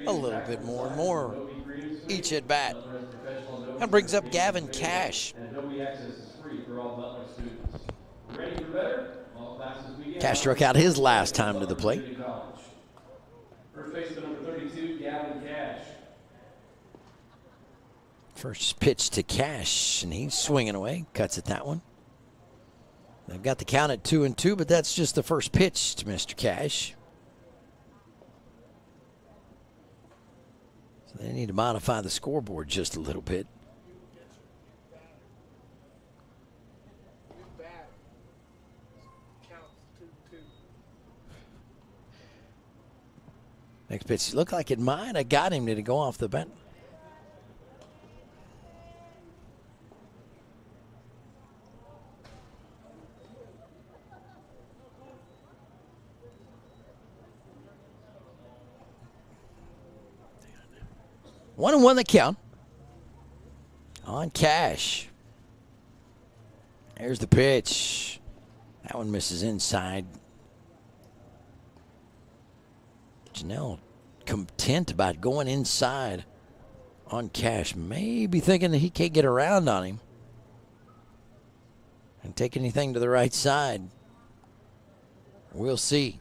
a little bit more and more each at bat. That brings up Gavin Cash. Cash struck out his last time to the plate. First baseman number 32, Gavin Cash. First pitch to Cash, and he's swinging away. Cuts at that one. They've got the count at 2-2, but that's just the first pitch to Mr. Cash. So they need to modify the scoreboard just a little bit. Next pitch looked like it might have got him. Did it go off the bat? One and one the count on Cash. There's the pitch. That one misses inside. Janelle content about going inside on Cash. Maybe thinking that he can't get around on him and take anything to the right side. We'll see.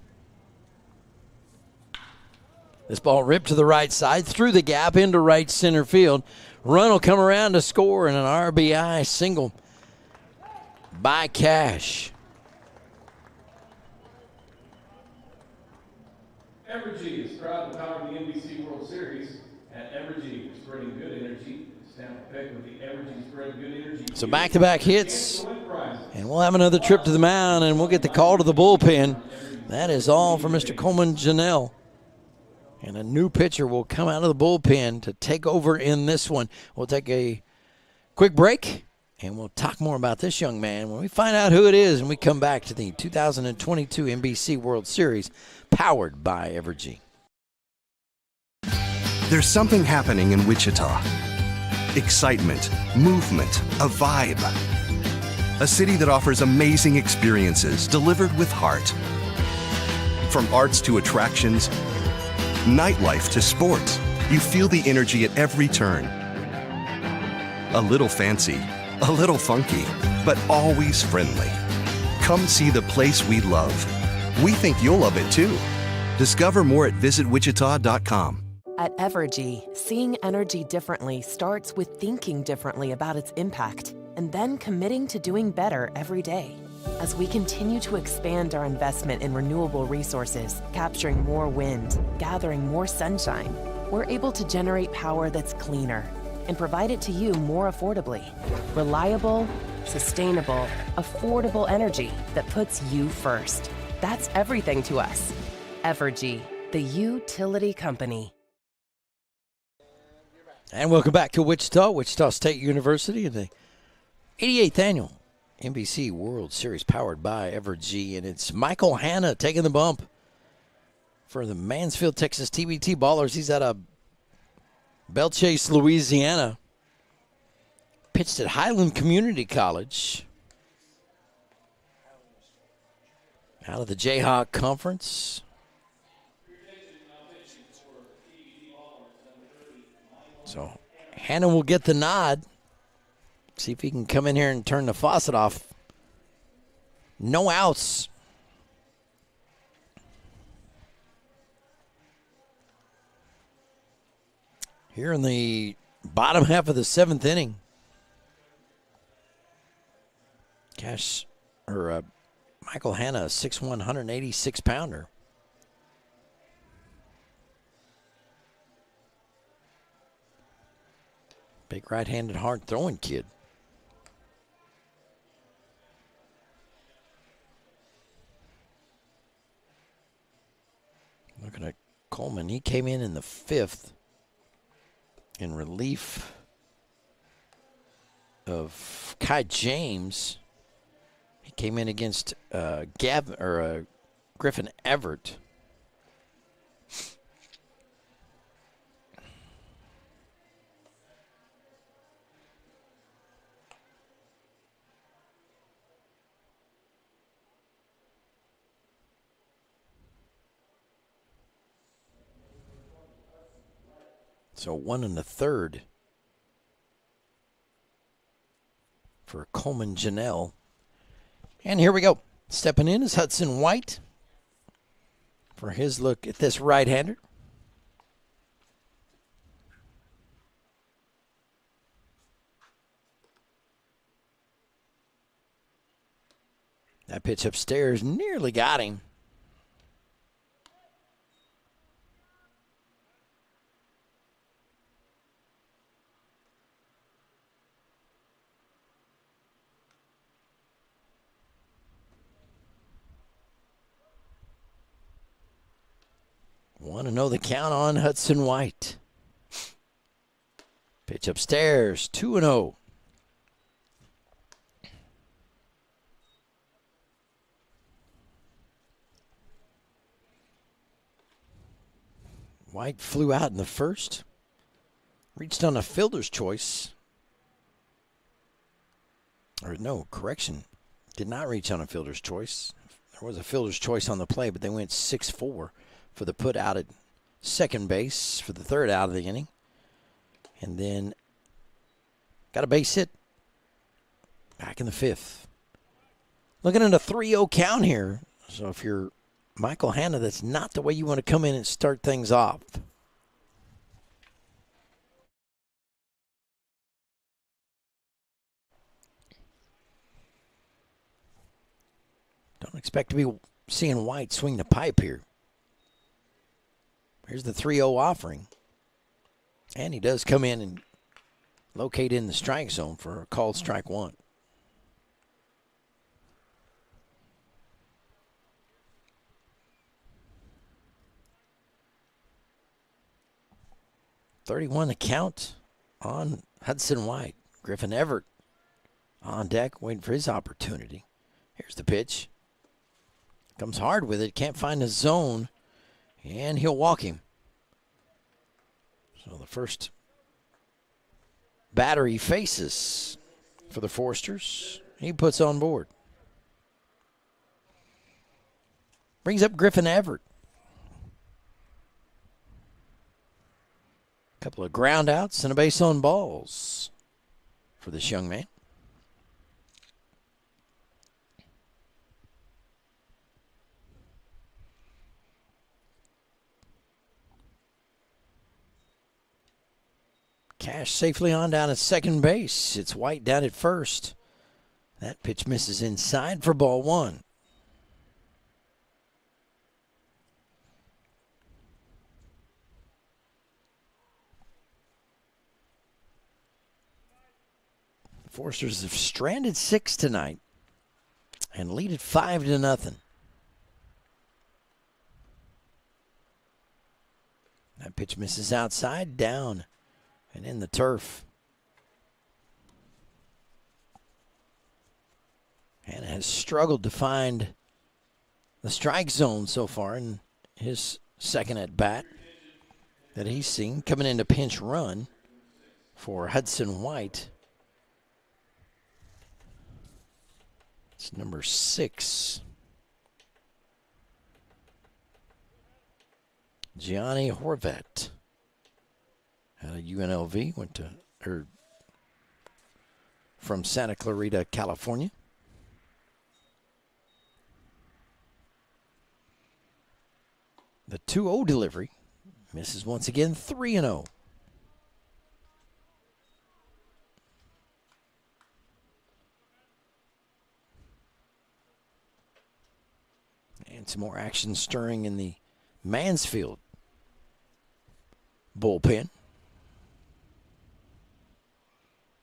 This ball ripped to the right side, through the gap into right center field. Run will come around to score, and an RBI single by Cash. Evergy is proud to power the NBC World Series. At Evergy, spreading good energy. Stamp a pick with the Evergy spread good energy. So back-to-back hits, and we'll have another trip to the mound, and we'll get the call to the bullpen. That is all for Mr. Coleman Janelle. And a new pitcher will come out of the bullpen to take over in this one. We'll take a quick break, and we'll talk more about this young man when we find out who it is and we come back to the 2022 NBC World Series, powered by Evergy. There's something happening in Wichita. Excitement, movement, a vibe. A city that offers amazing experiences delivered with heart. From arts to attractions, nightlife to sports, you feel the energy at every turn. A little fancy, a little funky, but always friendly. Come see the place we love. We think you'll love it too. Discover more at visitwichita.com. At Evergy, seeing energy differently starts with thinking differently about its impact and then committing to doing better every day. As we continue to expand our investment in renewable resources, capturing more wind, gathering more sunshine, we're able to generate power that's cleaner and provide it to you more affordably. Reliable, sustainable, affordable energy that puts you first. That's everything to us. Evergy, the utility company. And welcome back to Wichita State University, and the 88th annual NBC World Series powered by Evergy. And it's Michael Hanna taking the bump for the Mansfield, Texas TBT Ballers. He's out of Belchase, Louisiana. Pitched at Highland Community College. Out of the Jayhawk Conference. So Hanna will get the nod. See if he can come in here and turn the faucet off. No outs. Here in the bottom half of the seventh inning. Michael Hanna, 6'1", 186-pounder. Big right-handed, hard-throwing kid. Looking at Coleman, he came in the fifth in relief of Kai James. He came in against Griffin Everett. So 1 1/3 for Coleman Janelle. And here we go. Stepping in is Hudson White for his look at this right-hander. That pitch upstairs nearly got him. Want to know the count on Hudson White. Pitch upstairs, 2-0. White flew out in the first. Reached on a fielder's choice. Or no, correction. Did not reach on a fielder's choice. There was a fielder's choice on the play, but they went 6-4 for the put out at second base for the third out of the inning. And then got a base hit back in the fifth. Looking at a 3-0 count here. So if you're Michael Hanna, that's not the way you want to come in and start things off. Don't expect to be seeing White swing the pipe here. Here's the 3-0 offering. And he does come in and locate in the strike zone for a called strike one. .31 the count on Hudson White. Griffin Everett on deck waiting for his opportunity. Here's the pitch. Comes hard with it. Can't find the zone. And he'll walk him. So the first batter he faces for the Forsters, he puts on board. Brings up Griffin Everett. A couple of ground outs and a base on balls for this young man. Cash safely on down at second base. It's White down at first. That pitch misses inside for ball one. Forsters have stranded 6 tonight and lead at 5-0. That pitch misses outside, down, and in the turf. And has struggled to find the strike zone so far in his second at bat that he's seen. Coming into pinch run for Hudson White. It's number 6. Gianni Horvet out of UNLV, went to from Santa Clarita, California. The 2-0 delivery misses once again, 3-0. And some more action stirring in the Mansfield bullpen.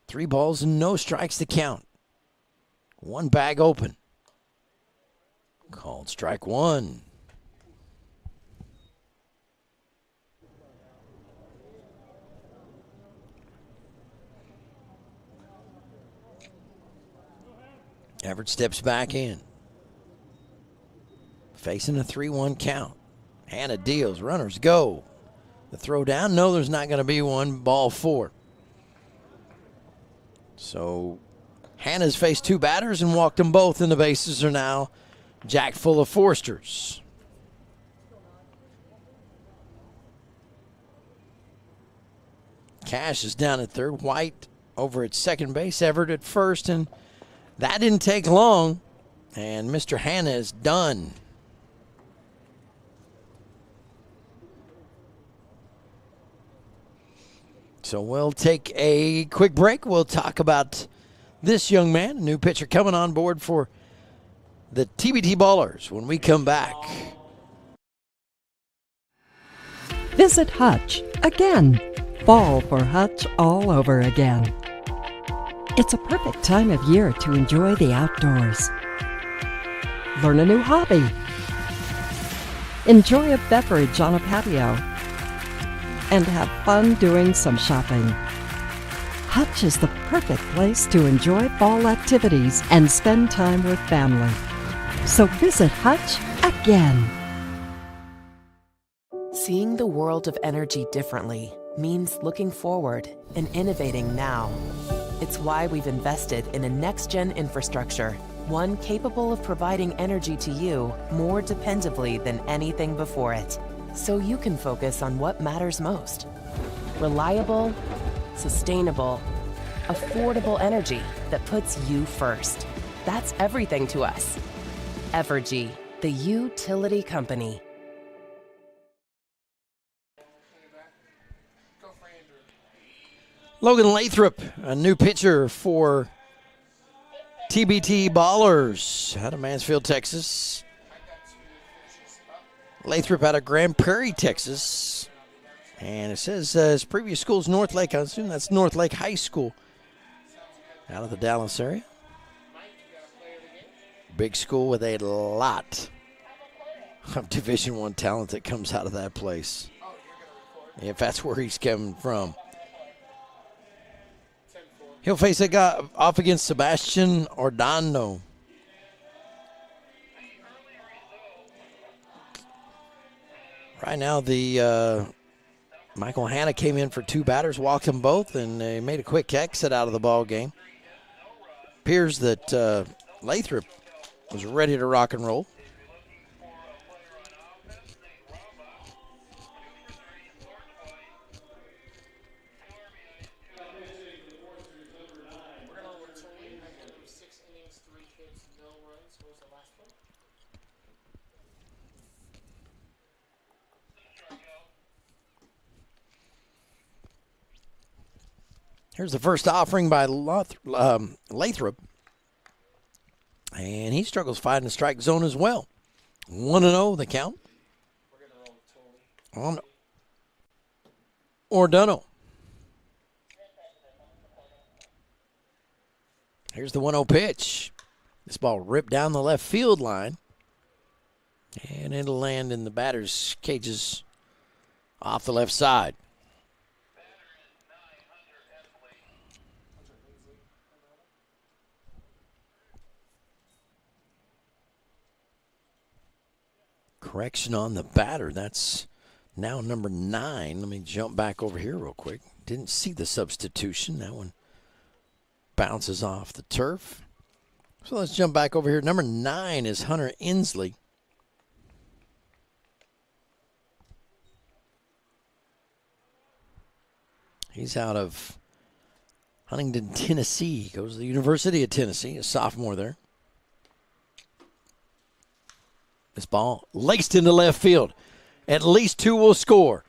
3 balls and no strikes to count. 1 bag open. Called strike 1. Everett steps back in. Facing a 3-1 count. Hannah deals. Runners go. The throw down. No, there's not going to be one. Ball 4. So Hannah's faced 2 batters and walked them both, and the bases are now jacked full of Forsters. Cash is down at third. White over at second base. Everett at first, and that didn't take long. And Mr. Hannah is done. So we'll take a quick break. We'll talk about this young man, a new pitcher coming on board for the TBT Ballers when we come back. Visit Hutch again. Fall for Hutch all over again. It's a perfect time of year to enjoy the outdoors. Learn a new hobby. Enjoy a beverage on a patio. And have fun doing some shopping. Hutch is the perfect place to enjoy fall activities and spend time with family. So visit Hutch again. Seeing the world of energy differently means looking forward and innovating now. It's why we've invested in a next-gen infrastructure, one capable of providing energy to you more dependably than anything before it, so you can focus on what matters most. Reliable, sustainable, affordable energy that puts you first. That's everything to us. Evergy, the utility company. Logan Lathrop, a new pitcher for TBT Ballers out of Mansfield, Texas. Lathrop out of Grand Prairie, Texas. And it says his previous school is North Lake. I assume that's North Lake High School out of the Dallas area. Big school with a lot of Division I talent that comes out of that place, if that's where he's coming from. He'll face a guy off against Sebastian Ordano. Right now, the Michael Hanna came in for 2 batters, walked them both, and they made a quick exit out of the ball game. Appears that Lathrop was ready to rock and roll. Here's the first offering by Lathrop. And he struggles finding the strike zone as well. 1-0 the count on Ordano. Here's the 1-0 pitch. This ball ripped down the left field line. And it'll land in the batter's cages off the left side. Correction on the batter. That's now number 9. Let me jump back over here real quick. Didn't see the substitution. That one bounces off the turf. So let's jump back over here. Number 9 is Hunter Inslee. He's out of Huntington, Tennessee. Goes to the University of Tennessee, a sophomore there. This ball laced into left field. At least 2 will score.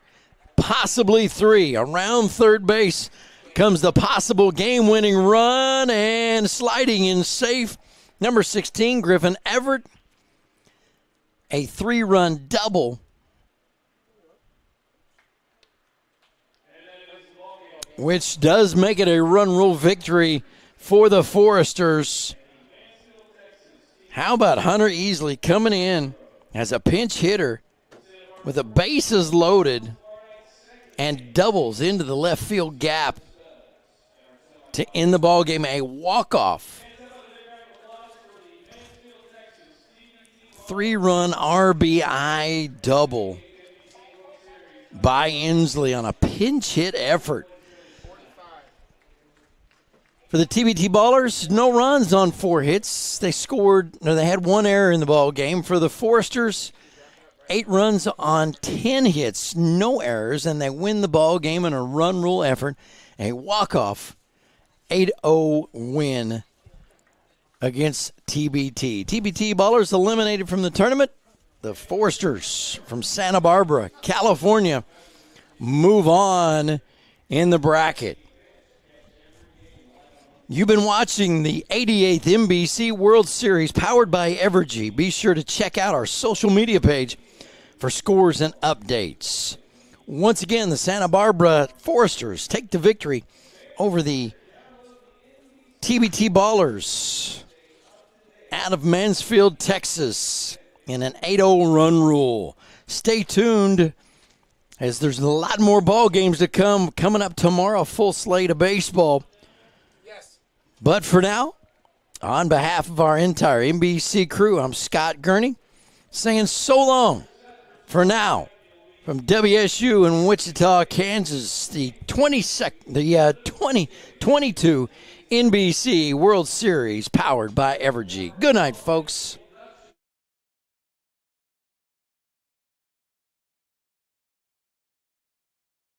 Possibly 3. Around third base comes the possible game-winning run, and sliding in safe. Number 16, Griffin Everett. A 3-run double. Which does make it a run rule victory for the Foresters. How about Hunter Inslee coming in as a pinch hitter with the bases loaded and doubles into the left field gap to end the ball game? A walk-off 3-run RBI double by Inslee on a pinch hit effort. For the TBT Ballers, no runs on 4 hits. They had 1 error in the ball game. For the Foresters, 8 runs on 10 hits, no errors, and they win the ball game in a run rule effort. A walk-off 8-0 win against TBT. TBT Ballers eliminated from the tournament. The Foresters from Santa Barbara, California, move on in the bracket. You've been watching the 88th NBC World Series powered by Evergy. Be sure to check out our social media page for scores and updates. Once again, the Santa Barbara Foresters take the victory over the TBT Ballers out of Mansfield, Texas in an 8-0 run rule. Stay tuned as there's a lot more ball games to come. Coming up tomorrow, a full slate of baseball. But for now, on behalf of our entire NBC crew, I'm Scott Gurney saying so long for now from WSU in Wichita, Kansas, the 2022 NBC World Series powered by Evergy. Good night, folks.